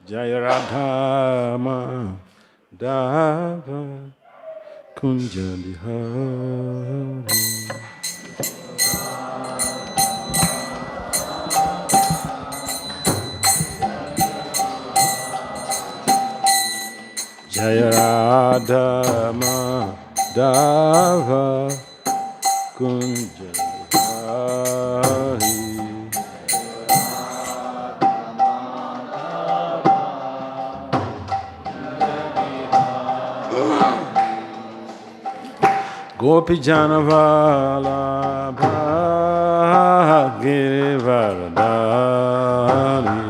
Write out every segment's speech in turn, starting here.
Jaya Radha Madhava Kunja Bihari. Jaya Radha Madhava Kunja Bihari. Gopi Janavala Girivardhari.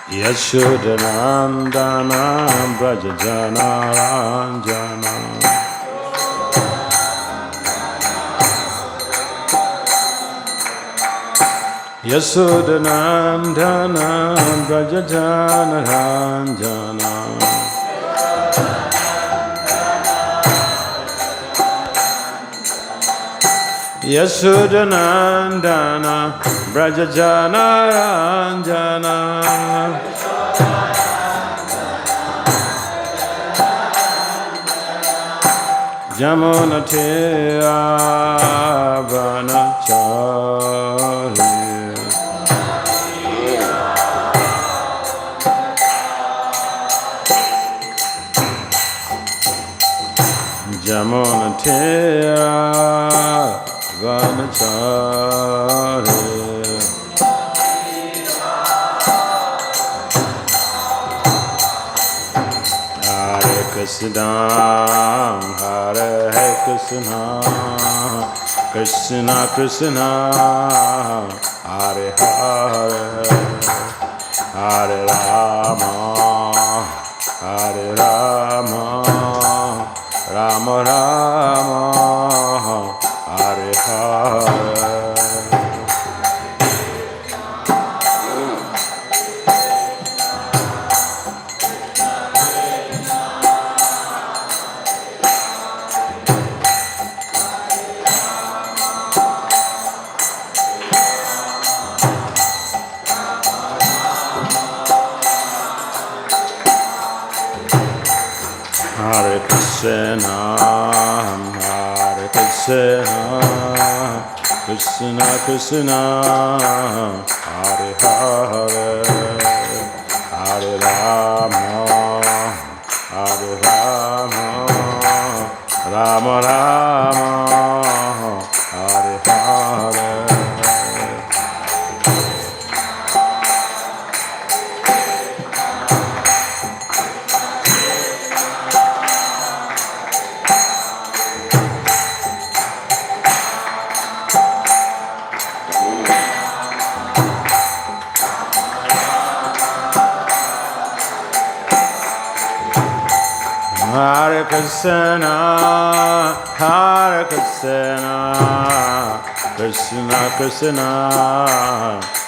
Yashodanandana Brajajana Ranjana. Yashodanandana Brajajana Ranjana. Yashodanandana Brajajana Ranjana. Jamuna Tera Vanachari. Jamuna Tera Vanachari. Hare Krishna, Hare Krishna, Krishna Krishna, Hare Hare, Hare Rama, Hare Rama, Rama Rama, Hare Hare. Hare Krishna, Hare Krishna, Krishna Krishna, Hare Hare, Hare Rama, Hare Rama, Rama Rama, Hare Hare. Hare Krishna, Hare Krishna, Krishna Krishna,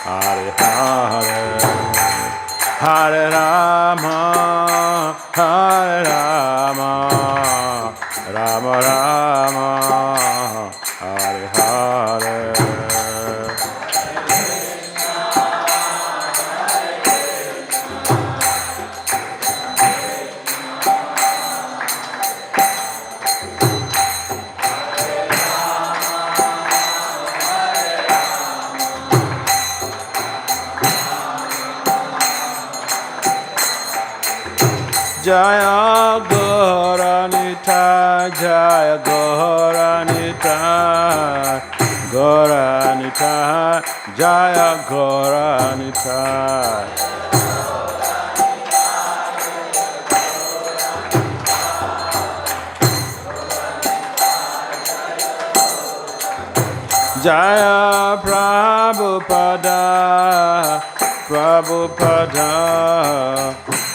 Hare Hare, Hare Rama, Hare Rama, Rama Rama, Hare Hare. Jaya Goranita, Jaya Goranita, Goranita, Jaya Goranita. Jaya Prabhupada, Prabhupada,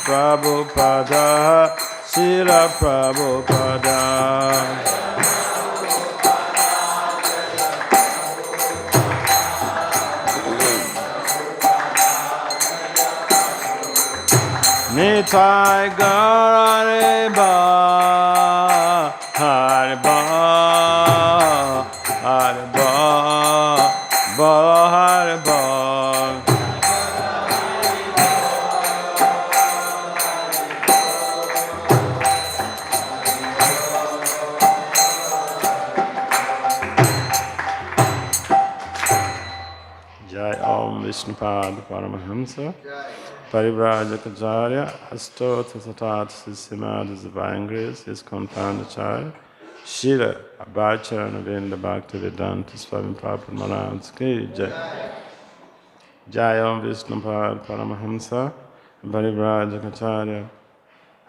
Prabhupada, Srila Prabhupada. Nitai Gaurareba, Haribo, Haribo, Bolo Haribo. Jai Om Vishnupad Paramahamsa Parivrajakajarya Astotha Satat Srimad is Divine Grace, his Pandacharya Shila Abhacharana Vinda Bhakti Vedanta Swami Prabhupada Maharaj Ki Jai. Jai Om Vishnupad Paramahamsa Parivrajakajarya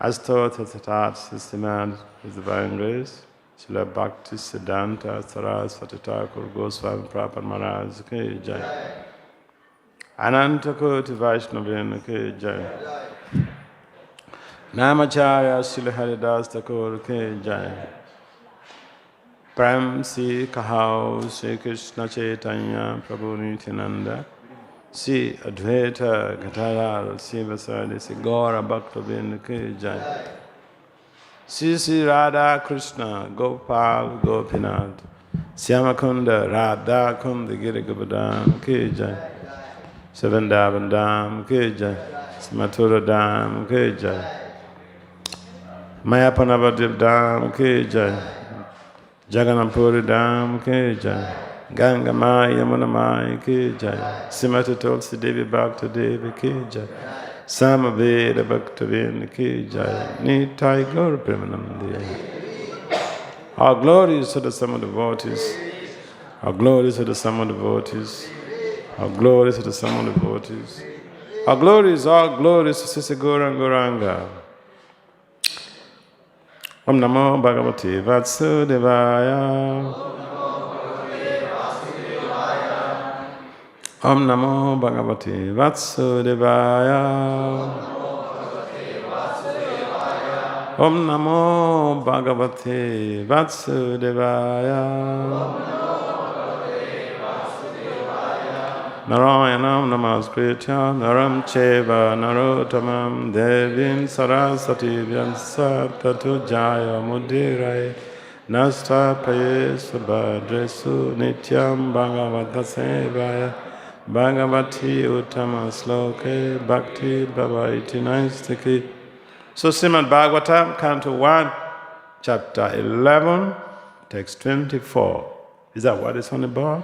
Astotha Satat Srimad is Divine Grace, Shila Bhakti Siddhanta Saraswati Thakur Goswami Prabhupada Maharaj Ki Jai. Ananta Koti Vaishnavina Ki Jai. Namacharya Shila Haridas Thakur Ki Jai. Prem Si Kahau Sri Krishna Chaitanya Prabhu Nityananda Si Advaita Gadadhara Sivasadi Si Gaura Bhaktavinda Ki Jai. Sri Radha Krishna Gopal Gopinath Syamakunda Radha Kunda Gira Gopadam Ki Jai. Sevendavan Dham Ki Jai. Mathura Dham Ki Jai. Mayapanavadip Dham Ki Jai. Jagannathpuri Dham Ki Jai. Ganga Maya Yamuna Maya Ki Jai. Srimati Tulsi Devi Bhakta Devi Ki Jai. Samaveda Bhaktavinda Ki Jai. Nitai Gaur Premanandi. Our glories to the sum of devotees. Our glories to the sum of devotees. Our glories to the sum of devotees. Our glories to Sisi Gauranga. Om Namo Bhagavate Vasudevaya. Om Namo Bhagavate Vasudevaya. Om Namo Bhagavate Vasudevaya. Narayanam Namaskritya Naram Cheva Narottamam Devim Saraswati Vyasa Tatu Jaya Mudirai Nastapaye Subhadresu Nityam Bhagavata Sevaya Bhagavati Uttama Sloke Bhakti Bhavaiti Naistiki. So Srimad Bhagavatam, Canto 1, Chapter 11, Text 24. Is that what is on the board?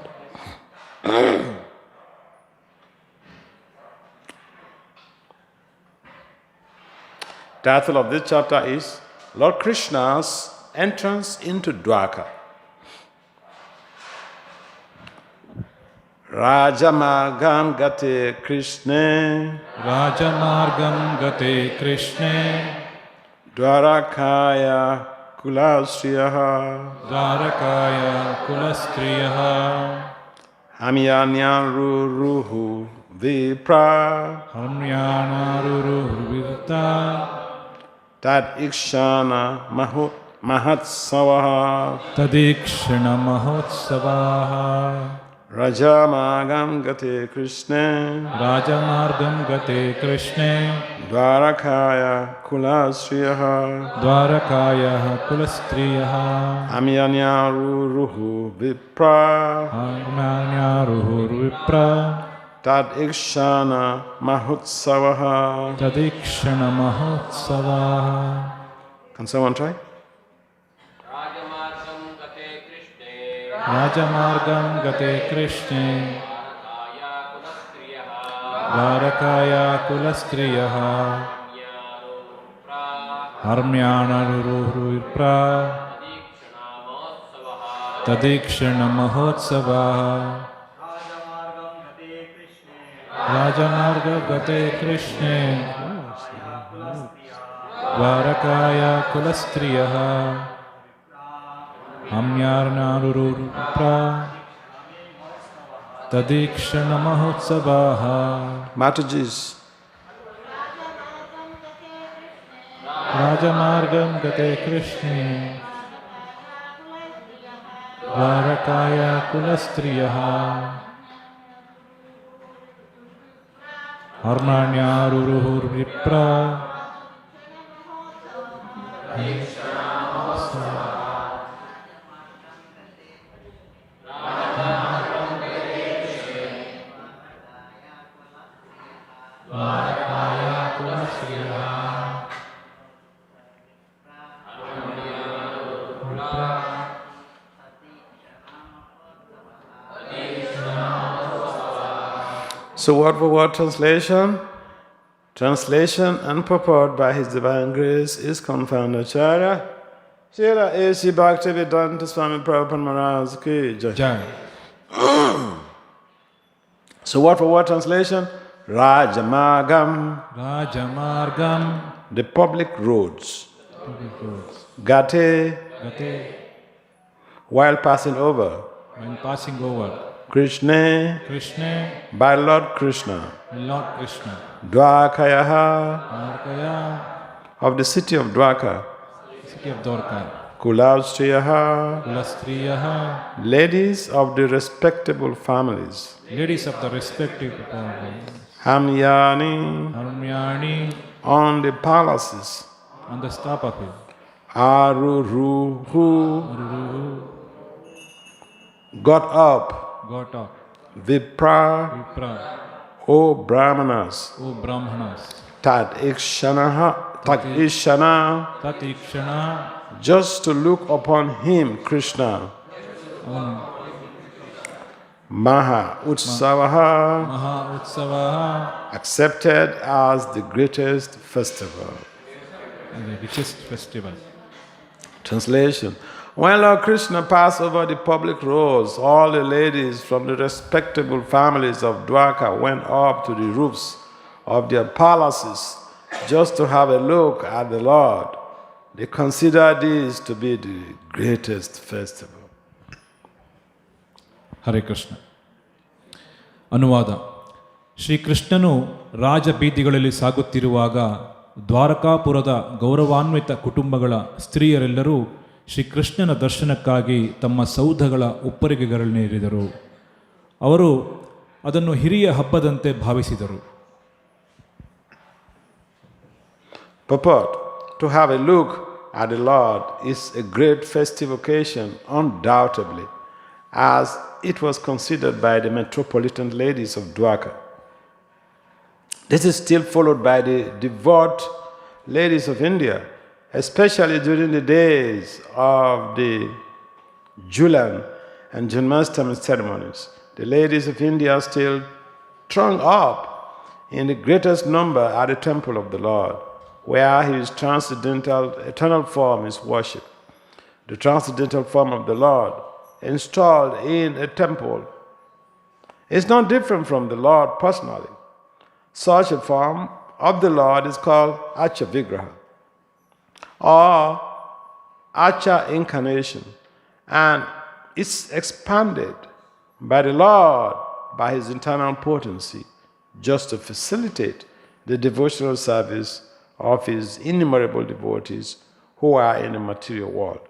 Title of this chapter is Lord Krishna's Entrance into Dwarka. Rajamargam gate Krishne. Rajamargam gate Krishne. Dwarakaya kulastriyaha. Dwarakaya kulastriyaha. Hamyanyaruruhu vipra. Hamyanyaruruhu Tad ikshana mahatsavaha. Tadikshana mahotsavaha. Rajamargam gate Krishne. Rajamargam gate Krishne. Dwarakaya kulastriyaha. Dwarakaya kulastriyaha. Hamyanyaruruhu vipra. Hamyanyaruruhu vipra. Tad ikshana mahotsavaha. Tadikshana mahotsavaha. Can someone try? Rajamargam gate Krishne. Dwarakaya kulastriyaha. Harmyanaruruhu vipra. Tadikshana mahotsavaha. Rajamargam gate Krishne. Dwarakaya kulastriyaha. Hamyanaruruhu vipra. Tadikshana mahotsavaha. Matajis. Rajamargam gate Krishne. Dwarakaya kulastriyaha. Harmanyaruruhu vipra. So word for word translation? Translation and purport by His Divine Grace ISKCON Founder Acharya Srila A.C. Bhakti Vasudeva Swami Prabhupada Maharaj Ki Jai. Jai. So word for word translation? Rajamargam, Rajamargam. the public roads. Public roads. Gate, Gate. while passing over. When passing over. Krishna, Krishna. by Lord Krishna. Lord Krishna. Dwakayaha, Dwarkaya. of the city of Dwaka. City of Dwarka. Kulavstriyaha, Kulastriyaha. ladies of the respectable families. Ladies of the respective families. Hamyani, Harmyani. on the palaces. On the top of it. Aruruhu, Guru got up. got up. Vipra, Vipra. O Brahmanas. O Brahmanas. Tat Ishana, Tatikshana. just to look upon him, Krishna. Maha Utsavaha, Maha Utsavaha. accepted as the greatest festival. The richest festival. Translation. When Lord Krishna passed over the public roads, all the ladies from the respectable families of Dwarka went up to the roofs of their palaces just to have a look at the Lord. They considered this to be the greatest festival. Hare Krishna. ಅನುವಾದ. ಶ್ರೀ ಕೃಷ್ಣನು ರಾಜಬೀದಿಗಳಲ್ಲಿ ಸಾಗುತ್ತಿರುವಾಗ ದ್ವಾರಕಾಪುರದ ಗೌರವಾನ್ವಿತ ಕುಟುಂಬಗಳ ಸ್ತ್ರೀಯರೆಲ್ಲರೂ ಶ್ರೀ ಕೃಷ್ಣನ ದರ್ಶನಕ್ಕಾಗಿ ತಮ್ಮ ಸೌಧಗಳ ಉಪ್ಪರಿಗೆಗಳನ್ನೇರಿದರು. ಅವರು ಅದನ್ನು ಹಿರಿಯ ಹಬ್ಬದಂತೆ ಭಾವಿಸಿದರು. Purport. To have a look at the Lord is a great festive occasion, undoubtedly, as it was considered by the metropolitan ladies of Dwarka. This is still followed by the devout ladies of India, especially during the days of the Julan and Janmashtami ceremonies. The ladies of India still throng up in the greatest number at the temple of the Lord, where His transcendental eternal form is worshipped. The transcendental form of the Lord, installed in a temple, is not different from the Lord personally. Such a form of the Lord is called Acha Vigraha, or Acha incarnation, and it's expanded by the Lord by His internal potency, just to facilitate the devotional service of His innumerable devotees who are in the material world.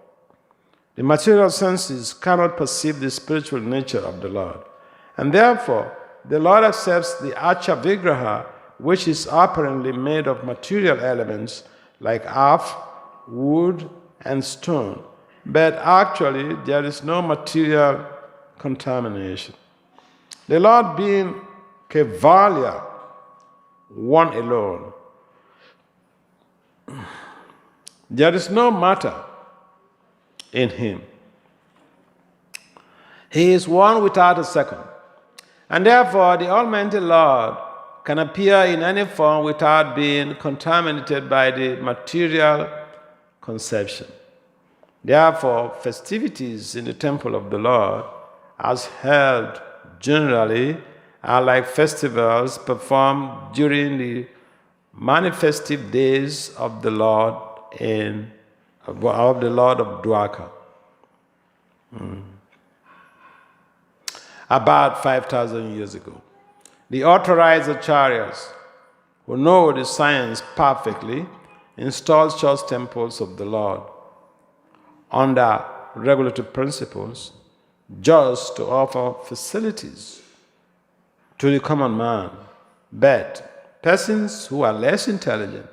The material senses cannot perceive the spiritual nature of the Lord, and therefore the Lord accepts the Acha Vigraha, which is apparently made of material elements like earth, wood, and stone, but actually there is no material contamination. The Lord being Kevalya, one alone, there is no matter in Him. He is one without a second, and therefore the Almighty Lord can appear in any form without being contaminated by the material conception. Therefore, festivities in the temple of the Lord, as held generally, are like festivals performed during the manifestive days of the Lord of Dwarka. About 5,000 years ago, the authorized acharyas, who know the science perfectly, installed church temples of the Lord under regulative principles, just to offer facilities to the common man. But persons who are less intelligent,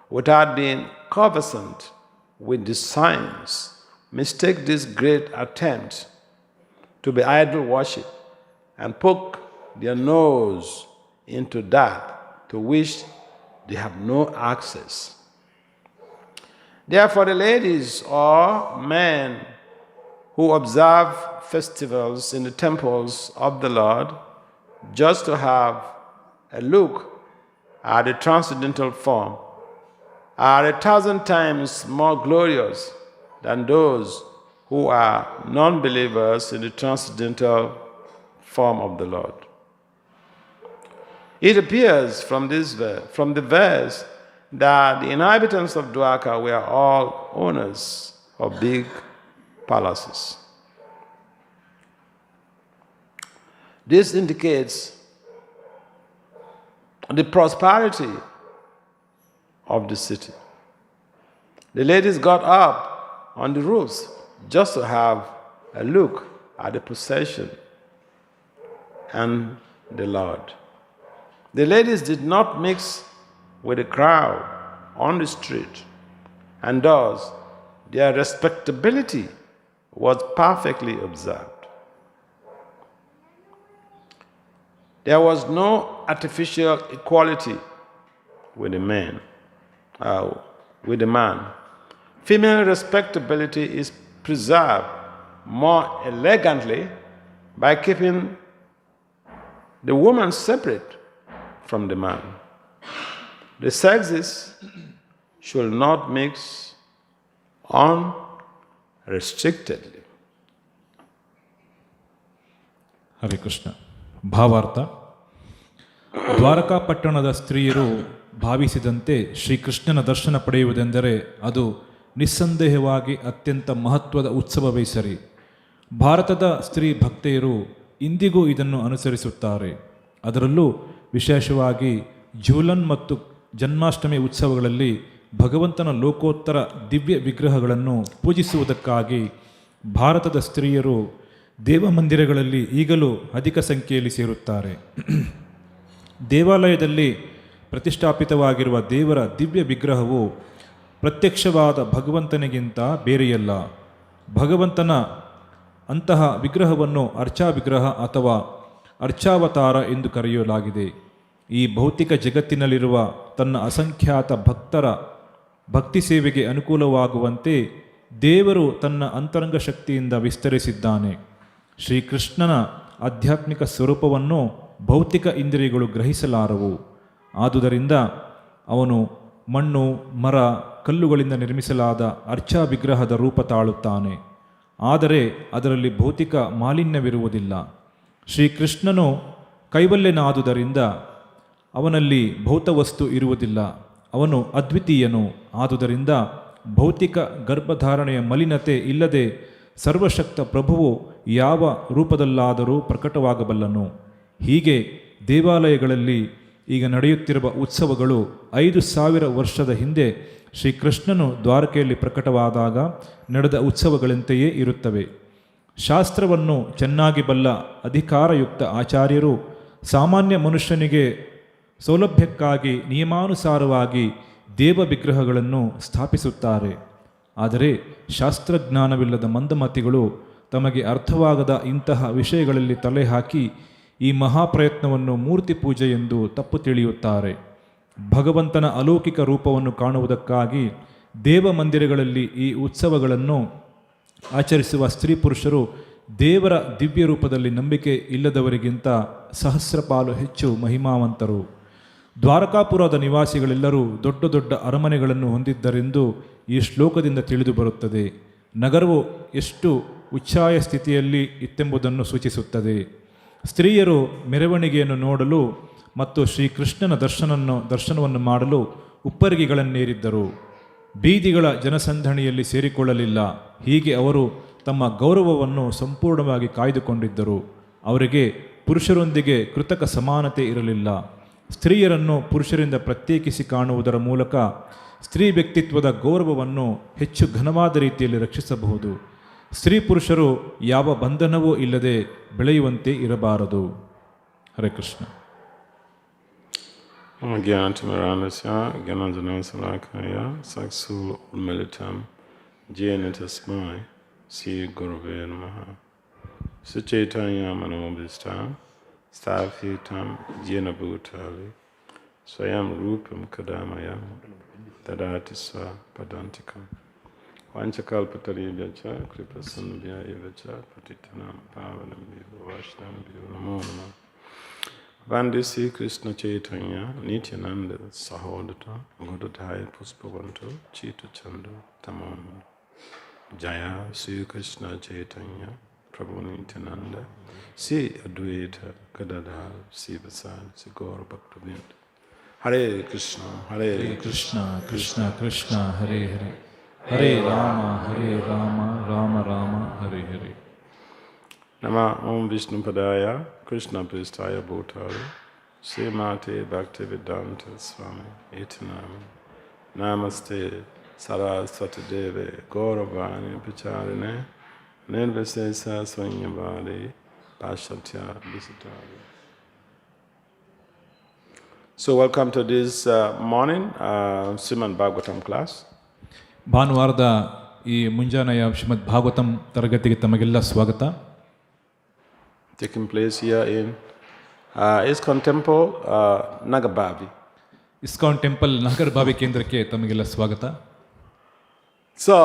without being conversant with the science, mistake this great attempt to be idol worship and poke their nose into that to which they have no access. Therefore, the ladies or men who observe festivals in the temples of the Lord just to have a look at the transcendental form are 1,000 times more glorious than those who are non-believers in the transcendental form of the Lord. It appears from the verse that the inhabitants of Dwarka were all owners of big palaces. This indicates the prosperity of the city. The ladies got up on the roofs just to have a look at the procession and the Lord. The ladies did not mix with the crowd on the street, and thus their respectability was perfectly observed. There was no artificial equality with the man. Female respectability is preserved more elegantly by keeping the woman separate from the man. The sexes should not mix unrestrictedly. Hare Krishna. ಭಾವಾರ್ಥ: ದ್ವಾರಕಾ ಪಟ್ಟಣದ ಸ್ತ್ರೀಯರು ಭಾವಿಸಿದಂತೆ ಶ್ರೀಕೃಷ್ಣನ ದರ್ಶನ ಪಡೆಯುವುದೆಂದರೆ ಅದು ನಿಸ್ಸಂದೇಹವಾಗಿ ಅತ್ಯಂತ ಮಹತ್ವದ ಉತ್ಸವವೇ ಸರಿ. ಭಾರತದ ಸ್ತ್ರೀ ಭಕ್ತೆಯರು ಇಂದಿಗೂ ಇದನ್ನು ಅನುಸರಿಸುತ್ತಾರೆ. ಅದರಲ್ಲೂ ವಿಶೇಷವಾಗಿ ಝೂಲನ್ ಮತ್ತು ಜನ್ಮಾಷ್ಟಮಿ ಉತ್ಸವಗಳಲ್ಲಿ ಭಗವಂತನ ಲೋಕೋತ್ತರ ದಿವ್ಯ ವಿಗ್ರಹಗಳನ್ನು ಪೂಜಿಸುವುದಕ್ಕಾಗಿ ಭಾರತದ ಸ್ತ್ರೀಯರು ದೇವಮಂದಿರಗಳಲ್ಲಿ ಈಗಲೂ ಅಧಿಕ ಸಂಖ್ಯೆಯಲ್ಲಿ ಸೇರುತ್ತಾರೆ. ದೇವಾಲಯದಲ್ಲಿ ಪ್ರತಿಷ್ಠಾಪಿತವಾಗಿರುವ ದೇವರ ದಿವ್ಯ ವಿಗ್ರಹವು ಪ್ರತ್ಯಕ್ಷವಾದ ಭಗವಂತನಿಗಿಂತ ಬೇರೆಯಲ್ಲ. ಭಗವಂತನ ಅಂತಹ ವಿಗ್ರಹವನ್ನು ಅರ್ಚಾ ವಿಗ್ರಹ ಅಥವಾ ಅರ್ಚಾವತಾರ ಎಂದು ಕರೆಯಲಾಗಿದೆ. ಈ ಭೌತಿಕ ಜಗತ್ತಿನಲ್ಲಿರುವ ತನ್ನ ಅಸಂಖ್ಯಾತ ಭಕ್ತರ ಭಕ್ತಿ ಸೇವೆಗೆ ಅನುಕೂಲವಾಗುವಂತೆ ದೇವರು ತನ್ನ ಅಂತರಂಗ ಶಕ್ತಿಯಿಂದ ವಿಸ್ತರಿಸಿದ್ದಾನೆ. ಶ್ರೀಕೃಷ್ಣನ ಆಧ್ಯಾತ್ಮಿಕ ಸ್ವರೂಪವನ್ನು ಭೌತಿಕ ಇಂದ್ರಿಯಗಳು ಗ್ರಹಿಸಲಾರವು. ಆದುದರಿಂದ ಅವನು ಮಣ್ಣು, ಮರ, ಕಲ್ಲುಗಳಿಂದ ನಿರ್ಮಿಸಲಾದ ಅರ್ಚಾ ವಿಗ್ರಹದ ರೂಪ ತಾಳುತ್ತಾನೆ. ಆದರೆ ಅದರಲ್ಲಿ ಭೌತಿಕ ಮಾಲಿನ್ಯವಿರುವುದಿಲ್ಲ. ಶ್ರೀಕೃಷ್ಣನು ಕೈವಲ್ಯನಾದುದರಿಂದ ಅವನಲ್ಲಿ ಭೌತವಸ್ತು ಇರುವುದಿಲ್ಲ. ಅವನು ಅದ್ವಿತೀಯನು. ಆದುದರಿಂದ ಭೌತಿಕ ಗರ್ಭಧಾರಣೆಯ ಮಲಿನತೆ ಇಲ್ಲದೆ ಸರ್ವಶಕ್ತ ಪ್ರಭುವು ಯಾವ ರೂಪದಲ್ಲಾದರೂ ಪ್ರಕಟವಾಗಬಲ್ಲನು. ಹೀಗೆ ದೇವಾಲಯಗಳಲ್ಲಿ ಈಗ ನಡೆಯುತ್ತಿರುವ ಉತ್ಸವಗಳು 5,000 ವರ್ಷದ ಹಿಂದೆ ಶ್ರೀಕೃಷ್ಣನು ದ್ವಾರಕೆಯಲ್ಲಿ ಪ್ರಕಟವಾದಾಗ ನಡೆದ ಉತ್ಸವಗಳಂತೆಯೇ ಇರುತ್ತವೆ. ಶಾಸ್ತ್ರವನ್ನು ಚೆನ್ನಾಗಿ ಬಲ್ಲ ಅಧಿಕಾರಯುಕ್ತ ಆಚಾರ್ಯರು ಸಾಮಾನ್ಯ ಮನುಷ್ಯನಿಗೆ ಸೌಲಭ್ಯಕ್ಕಾಗಿ ನಿಯಮಾನುಸಾರವಾಗಿ ದೇವ ವಿಗ್ರಹಗಳನ್ನು ಸ್ಥಾಪಿಸುತ್ತಾರೆ. ಆದರೆ ಶಾಸ್ತ್ರಜ್ಞಾನವಿಲ್ಲದ ಮಂದಮತಿಗಳು ತಮಗೆ ಅರ್ಥವಾಗದ ಇಂತಹ ವಿಷಯಗಳಲ್ಲಿ ತಲೆ ಹಾಕಿ ಈ ಮಹಾಪ್ರಯತ್ನವನ್ನು ಮೂರ್ತಿ ಪೂಜೆ ಎಂದು ತಪ್ಪು ತಿಳಿಯುತ್ತಾರೆ. ಭಗವಂತನ ಅಲೌಕಿಕ ರೂಪವನ್ನು ಕಾಣುವುದಕ್ಕಾಗಿ ದೇವ ಮಂದಿರಗಳಲ್ಲಿ ಈ ಉತ್ಸವಗಳನ್ನು ಆಚರಿಸುವ ಸ್ತ್ರೀ ಪುರುಷರು ದೇವರ ದಿವ್ಯ ರೂಪದಲ್ಲಿ ನಂಬಿಕೆ ಇಲ್ಲದವರಿಗಿಂತ ಸಹಸ್ರಪಾಲು ಹೆಚ್ಚು ಮಹಿಮಾವಂತರು. ದ್ವಾರಕಾಪುರದ ನಿವಾಸಿಗಳೆಲ್ಲರೂ ದೊಡ್ಡ ದೊಡ್ಡ ಅರಮನೆಗಳನ್ನು ಹೊಂದಿದ್ದರೆಂದು ಈ ಶ್ಲೋಕದಿಂದ ತಿಳಿದು ಬರುತ್ತದೆ. ನಗರವು ಎಷ್ಟು ಉಚ್ಛಾಯ ಸ್ಥಿತಿಯಲ್ಲಿ ಇತ್ತೆಂಬುದನ್ನು ಸೂಚಿಸುತ್ತದೆ. ಸ್ತ್ರೀಯರು ಮೆರವಣಿಗೆಯನ್ನು ನೋಡಲು ಮತ್ತು ಶ್ರೀಕೃಷ್ಣನ ದರ್ಶನವನ್ನು ಮಾಡಲು ಉಪ್ಪರಿಗೆಗಳನ್ನೇರಿದ್ದರು. ಬೀದಿಗಳ ಜನಸಂದಣಿಯಲ್ಲಿ ಸೇರಿಕೊಳ್ಳಲಿಲ್ಲ. ಹೀಗೆ ಅವರು ತಮ್ಮ ಗೌರವವನ್ನು ಸಂಪೂರ್ಣವಾಗಿ ಕಾಯ್ದುಕೊಂಡಿದ್ದರು. ಅವರಿಗೆ ಪುರುಷರೊಂದಿಗೆ ಕೃತಕ ಸಮಾನತೆ ಇರಲಿಲ್ಲ. ಸ್ತ್ರೀಯರನ್ನು ಪುರುಷರಿಂದ ಪ್ರತ್ಯೇಕಿಸಿ ಕಾಣುವುದರ ಮೂಲಕ ಸ್ತ್ರೀ ವ್ಯಕ್ತಿತ್ವದ ಗೌರವವನ್ನು ಹೆಚ್ಚು ಘನವಾದ ರೀತಿಯಲ್ಲಿ ರಕ್ಷಿಸಬಹುದು. ಸ್ತ್ರೀ ಪುರುಷರು ಯಾವ ಬಂಧನವೂ ಇಲ್ಲದೆ ಬೆಳೆಯುವಂತೆ ಇರಬಾರದು. Hare Krishna. Gyanatimarandasya, Gyananjanasalakaya, Saksul Ulmelitam, Jayanitasmai, Sri Gurave Namaha, Suchaitanya Manobhistam, Sthapitam, Jena Bhutali, Swayam Rupam Kadamayam Tadati Swa Padantikam Vanchakalpataribhyacha Kripasanubhyayevacha Patitanam Pavanambhyo Vaishnavambhyo Namo Namah Vandisi Krishna Chaitanya Nityananda Sahodata Godadhaya Puspavanto Chita Chanda Tamam Jaya Sri Krishna Chaitanya Prabhu Nityananda Sri Advaita Gadadhar Sri Vasad Sri Gaura Bhaktivinoda Hare Krishna Krishna Krishna Krishna Hare Hare Hare Rama Rama Rama Hare Hare Nama Om Vishnu Padaya Krishna Pristaya Bhutale Srimate Bhakti Vedanta Swami Itinam Namaste Saraswati Deve Gauravani Pacharine Nirvisesa Swanyavadi Pashatya Visitari. So welcome to this morning Srimad Bhagavatam class. ಭಾನುವಾರದ ಈ ಮುಂಜಾನೆಯ ಶ್ರೀಮದ್ ಭಾಗವತಂ ತರಗತಿಗೆ ತಮಗೆಲ್ಲ ಸ್ವಾಗತ. Taking place here in ISKCON Temple, Nagarabhavi. ISKCON temple Nagarabhavi ಕೇಂದ್ರಕ್ಕೆ ತಮಗೆಲ್ಲ ಸ್ವಾಗತ. So,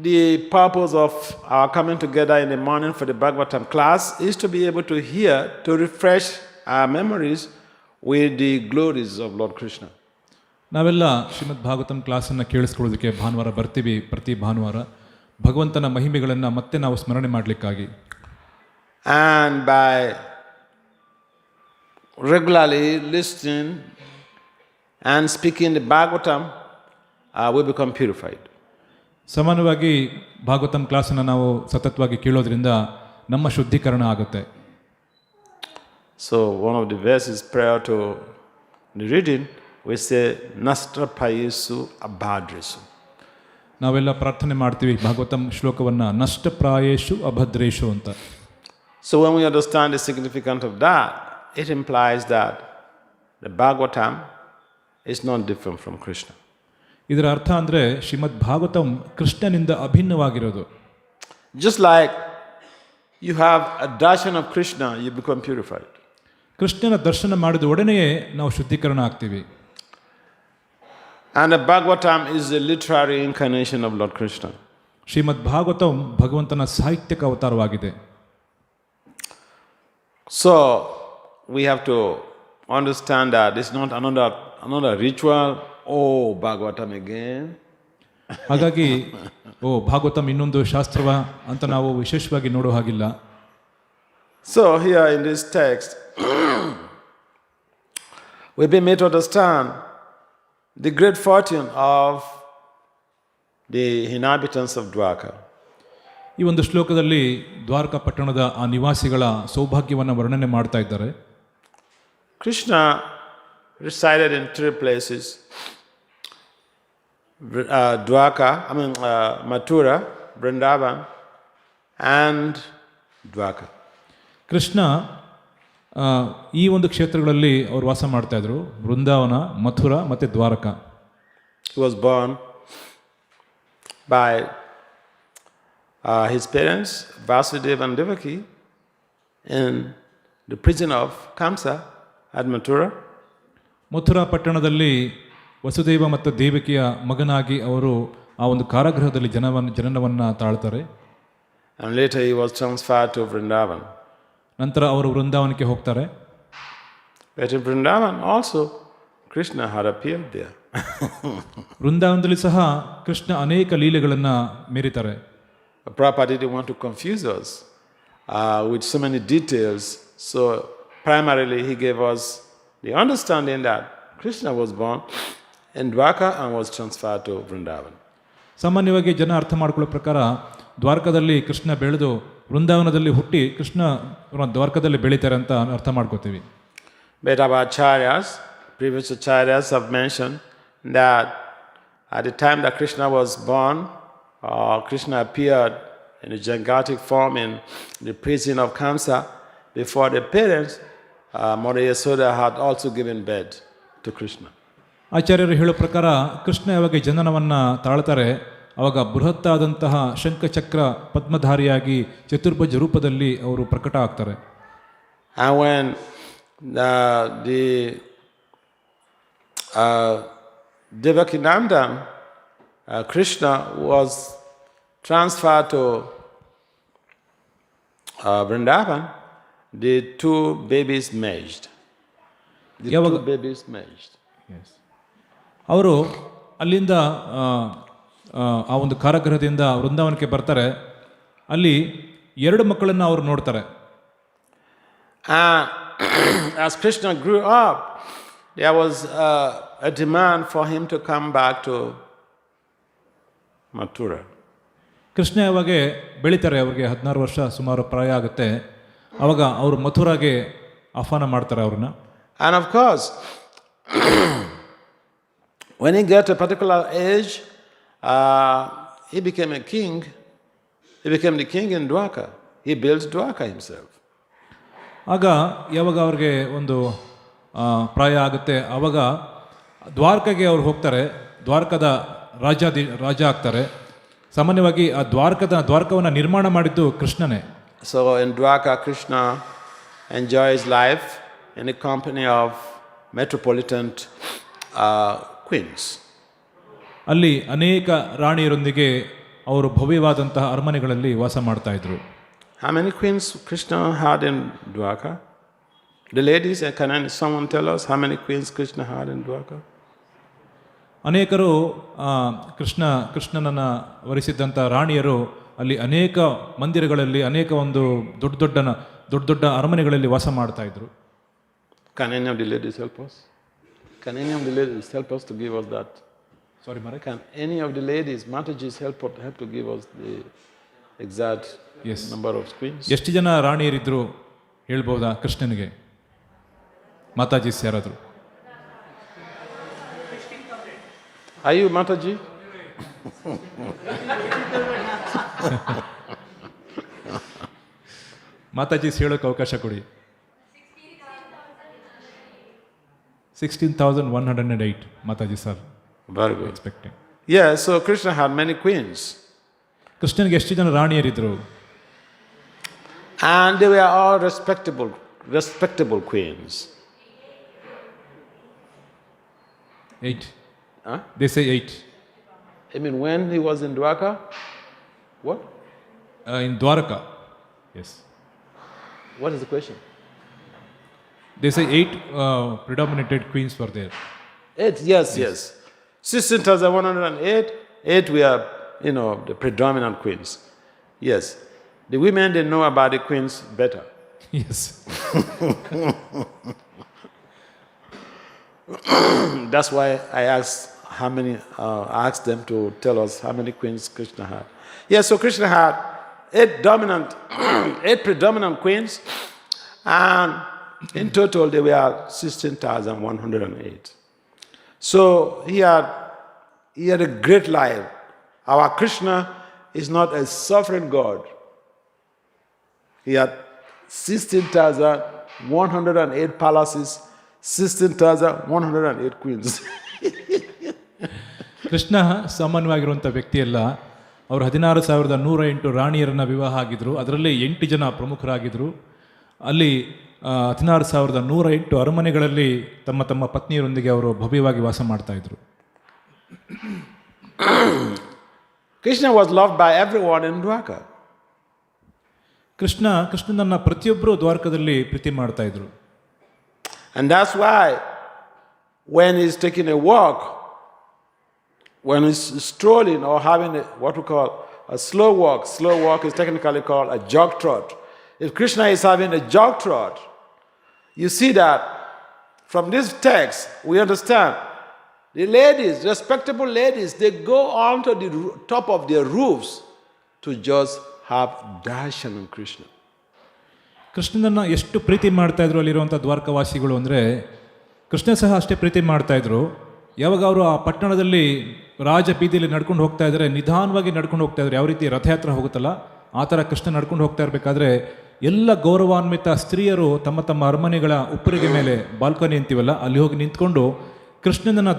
the purpose of our coming together in the morning for the Bhagavatam class is to be able to hear, to refresh our memories with the glories of Lord Krishna. ನಾವೆಲ್ಲ ಶ್ರೀಮದ್ ಭಾಗವತಂ ಕ್ಲಾಸನ್ನು ಕೇಳಿಸ್ಕೊಳ್ಳೋದಕ್ಕೆ ಭಾನುವಾರ ಬರ್ತೀವಿ. ಪ್ರತಿ ಭಾನುವಾರ ಭಗವಂತನ ಮಹಿಮೆಗಳನ್ನು ಮತ್ತೆ ನಾವು ಸ್ಮರಣೆ ಮಾಡಲಿಕ್ಕಾಗಿ. And by regularly listening and speaking the Bhagavatam, we become purified. ಸಮಾನವಾಗಿ ಭಾಗವತಂ ಕ್ಲಾಸನ್ನು ನಾವು ಸತತವಾಗಿ ಕೇಳೋದ್ರಿಂದ ನಮ್ಮ ಶುದ್ಧೀಕರಣ ಆಗುತ್ತೆ. So one of the verses prior to the reading, we say Nastra Payesu Abhadresu. ನಾವೆಲ್ಲ ಪ್ರಾರ್ಥನೆ ಮಾಡ್ತೀವಿ ಭಾಗವತಂ ಶ್ಲೋಕವನ್ನು ನಷ್ಟಪ್ರಾಯೇಶು ಅಭದ್ರೇಶು ಅಂತ. So when we understand the significance of that, it implies that the Bhagavatam is not different from Krishna. ಇದರ ಅರ್ಥ ಅಂದರೆ ಶ್ರೀಮದ್ Bhagavatam ಕೃಷ್ಣನಿಂದ ಅಭಿನ್ನವಾಗಿರೋದು. Just like you have a darshan of Krishna, you become purified. ಕೃಷ್ಣನ ದರ್ಶನ ಮಾಡಿದ ಒಡನೆಯೇ ನಾವು ಶುದ್ಧೀಕರಣ ಆಗ್ತೀವಿ. And the Bhagavatam is the literary incarnation of Lord Krishna. ಶ್ರೀಮದ್ ಭಾಗವತಂ ಭಗವಂತನ ಸಾಹಿತ್ಯಿಕ ಅವತಾರವಾಗಿದೆ. So we have to understand that it's not another ritual. Oh, Bhagavatam again. ಹಾಗಾಗಿ ಭಾಗವತಂ ಇನ್ನೊಂದು ಶಾಸ್ತ್ರವ ಅಂತ ನಾವು ವಿಶೇಷವಾಗಿ ನೋಡೋ ಹಾಗಿಲ್ಲ. So here in this text, we've been made to understand the great fortune of the inhabitants of Dwarka. ಈ ಒಂದು ಶ್ಲೋಕದಲ್ಲಿ ದ್ವಾರಕಾ ಪಟ್ಟಣದ ಆ ನಿವಾಸಿಗಳ ಸೌಭಾಗ್ಯವನ್ನು ವರ್ಣನೆ ಮಾಡ್ತಾ ಇದ್ದಾರೆ. Krishna resided in three places: Mathura, Vrindavan, and Dwarka. Krishna ಈ ಒಂದು ಕ್ಷೇತ್ರಗಳಲ್ಲಿ ಅವರು ವಾಸ ಮಾಡ್ತಾ ಇದ್ರು, ವೃಂದಾವನ, ಮಥುರಾ ಮತ್ತು Dwarka. He was born by his parents, Vasudeva and Devaki, in the prison of Kamsa at Mathura. Mathura ಪಟ್ಟಣದಲ್ಲಿ ವಸುದೇವ ಮತ್ತು ದೇವಕಿಯ ಮಗನಾಗಿ ಅವರು ಆ ಒಂದು ಕಾರಾಗೃಹದಲ್ಲಿ ಜನನವನ್ನು ತಾಳ್ತಾರೆ. And later he was transferred to Vrindavan. ನಂತರ ಅವರು ವೃಂದಾವನಕ್ಕೆ ಹೋಗ್ತಾರೆ. But in Vrindavan also Krishna had appeared there. ವೃಂದಾವನದಲ್ಲಿ ಸಹ ಕೃಷ್ಣ ಅನೇಕ ಲೀಲೆಗಳನ್ನು ಮೆರೀತಾರೆ. Prabhupada didn't want to confuse us with so many details, so primarily he gave us the understanding that Krishna was born in Dwarka and was transferred to Vrindavan. ಸಾಮಾನ್ಯವಾಗಿ ಜನ ಅರ್ಥ ಮಾಡ್ಕೊಳ್ಳೋ ಪ್ರಕಾರ ದ್ವಾರಕದಲ್ಲಿ ಕೃಷ್ಣ ಬೆಳೆದು ವೃಂದಾವನದಲ್ಲಿ ಹುಟ್ಟಿ ಕೃಷ್ಣ ದ್ವಾರಕದಲ್ಲಿ ಬೆಳೀತಾರೆ ಅಂತ ಅರ್ಥ ಮಾಡ್ಕೋತೀವಿ. But our acharyas, previous acharyas have mentioned that at the time that Krishna was born, Krishna appeared in a gigantic form in the prison of Kamsa. Before the parents, Mother Yasoda had also given birth to Krishna. ಆಚಾರ್ಯರು ಹೇಳೋ ಪ್ರಕಾರ ಕೃಷ್ಣ ಯಾವಾಗ ಜನನವನ್ನು ತಾಳ್ತಾರೆ ಆವಾಗ ಬೃಹತ್ತಾದಂತಹ ಶಂಖಚಕ್ರ ಪದ್ಮಧಾರಿಯಾಗಿ ಚತುರ್ಭುಜ ರೂಪದಲ್ಲಿ ಅವರು ಪ್ರಕಟ ಆಗ್ತಾರೆ. And when the Devakinandan, Krishna was transferred to Vrindavan, the two babies merged. The two babies merged. ಅವರು ಅಲ್ಲಿಂದ ಆ ಒಂದು ಕಾರಾಗೃಹದಿಂದ ವೃಂದಾವನಕ್ಕೆ ಬರ್ತಾರೆ. ಅಲ್ಲಿ ಎರಡು ಮಕ್ಕಳನ್ನು ಅವರು ನೋಡ್ತಾರೆ. As Krishna grew up, there was a demand for him to come back to Mathura. Krishna ಯಾವಾಗ ಬೆಳೀತಾರೆ, ಅವ್ರಿಗೆ 16 ವರ್ಷ ಸುಮಾರು ಪ್ರಾಯ ಆಗುತ್ತೆ. ಅವಾಗ ಅವರು ಮಥುರಾಗೆ ಆಹ್ವಾನ ಮಾಡ್ತಾರೆ ಅವ್ರನ್ನ. And of course, when he got a particular age, he became a king. He became the king in Dwarka. He built Dwarka himself. ಆಗ ಯಾವಾಗ ಅವ್ರಿಗೆ ಒಂದು ಪ್ರಾಯ ಆಗುತ್ತೆ, ಆವಾಗ ದ್ವಾರಕೆಗೆ ಅವ್ರು ಹೋಗ್ತಾರೆ. ದ್ವಾರಕದ ರಾಜ ಆಗ್ತಾರೆ. ಸಾಮಾನ್ಯವಾಗಿ ಆ ದ್ವಾರಕವನ್ನು ನಿರ್ಮಾಣ ಮಾಡಿದ್ದು ಕೃಷ್ಣನೇ. So in Dwarka, Krishna enjoys life in the company of metropolitan queens. ಅಲ್ಲಿ ಅನೇಕ ರಾಣಿಯರೊಂದಿಗೆ ಅವರು ಭವ್ಯವಾದಂತಹ ಅರಮನೆಗಳಲ್ಲಿ ವಾಸ ಮಾಡ್ತಾ ಇದ್ರು. How many queens Krishna had in Dwarka? The ladies, can someone tell us how many queens Krishna had in Dwarka? ಅನೇಕರು ಕೃಷ್ಣನನ್ನು ವರಿಸಿದ್ದಂಥ ರಾಣಿಯರು ಅಲ್ಲಿ ಅನೇಕ ಮಂದಿರಗಳಲ್ಲಿ, ಅನೇಕ ಒಂದು ದೊಡ್ಡ ಅರಮನೆಗಳಲ್ಲಿ ವಾಸ ಮಾಡ್ತಾ ಇದ್ರು. Can any of the ladies help us? Can any of the ladies help us to give us that? Sorry, Mara? Can any of the ladies, Mataji's help to give us the exact number of queens? ಎಷ್ಟು ಜನ ರಾಣಿಯರಿದ್ರು ಹೇಳ್ಬೋದಾ ಕೃಷ್ಣನಿಗೆ? ಮಾತಾಜೀಸ್ ಯಾರಾದ್ರು? Are you Mataji? ಮಾತಾಜೀಸ್ ಹೇಳೋಕೆ ಅವಕಾಶ ಕೊಡಿ. 16,108 Mataji sir. Very good. Expecting. Yeah, so Krishna had many queens. ಕೃಷ್ಣನಿಗೆ ಎಷ್ಟು ಜನ ರಾಣಿಯರಿದ್ರು? And they were all respectable queens. 8. Huh? They say 8. I mean, when he was in Dwarka, what? In Dwarka, yes. What is the question? They say 8 predominated queens were there. 8, yes. 16,108, 8 were, the predominant queens. Yes. The women, they know about the queens better. Yes. That's why I asked them to tell us how many queens Krishna had. Yes, so Krishna had 8 predominant queens, and in total they were 16,108. So he had a great life. Our Krishna is not a suffering God. He had 16,108 palaces, 16,108 queens. Krishna ಸಾಮಾನ್ಯವಾಗಿರುವಂಥ ವ್ಯಕ್ತಿಯಲ್ಲ. ಅವರು 16,108 ರಾಣಿಯರನ್ನ ವಿವಾಹ ಆಗಿದ್ರು. ಅದರಲ್ಲಿ 8 ಜನ ಪ್ರಮುಖರಾಗಿದ್ದರು. ಅಲ್ಲಿ 16,108 ಅರಮನೆಗಳಲ್ಲಿ ತಮ್ಮ ಪತ್ನಿಯರೊಂದಿಗೆ ಅವರು ಭವ್ಯವಾಗಿ ವಾಸ ಮಾಡ್ತಾ ಇದ್ರು. Krishna was loved by everyone in Dwarka. ಕೃಷ್ಣನನ್ನ ಪ್ರತಿಯೊಬ್ಬರು ದ್ವಾರಕದಲ್ಲಿ ಪ್ರೀತಿ ಮಾಡ್ತಾ ಇದ್ರು. And that's why when he's taking a walk, when he's strolling or having what we call a slow walk is technically called a jog trot. If Krishna is having a jog trot, you see that from this text we understand the ladies, respectable ladies, they go onto the top of their roofs to just have darshan on Krishna. ಕೃಷ್ಣನನ್ನು ಎಷ್ಟು ಪ್ರೀತಿ ಮಾಡ್ತಾ ಇದ್ರು ಅಲ್ಲಿರುವಂಥ ದ್ವಾರಕವಾಸಿಗಳು ಅಂದರೆ, ಕೃಷ್ಣ ಸಹ ಅಷ್ಟೇ ಪ್ರೀತಿ ಮಾಡ್ತಾ ಇದ್ರು. ಯಾವಾಗ ಅವರು ಆ ಪಟ್ಟಣದಲ್ಲಿ ರಾಜ ಬೀದಿಯಲ್ಲಿ ನಡ್ಕೊಂಡು ಹೋಗ್ತಾ ಇದ್ದಾರೆ, ನಿಧಾನವಾಗಿ ನಡ್ಕೊಂಡು ಹೋಗ್ತಾ ಇದ್ದಾರೆ, ಯಾವ ರೀತಿ ರಥಯಾತ್ರೆ ಹೋಗುತ್ತಲ್ಲ ಆ ಥರ ಕೃಷ್ಣ ನಡ್ಕೊಂಡು ಹೋಗ್ತಾ ಇರಬೇಕಾದ್ರೆ ಎಲ್ಲ ಗೌರವಾನ್ವಿತ ಸ್ತ್ರೀಯರು ತಮ್ಮ ಅರಮನೆಗಳ ಉಪ್ಪರಿಗೆ ಮೇಲೆ ಬಾಲ್ಕನಿ ಅಂತೀವಲ್ಲ ಅಲ್ಲಿ ಹೋಗಿ ನಿಂತ್ಕೊಂಡು ಕೃಷ್ಣನನ್ನು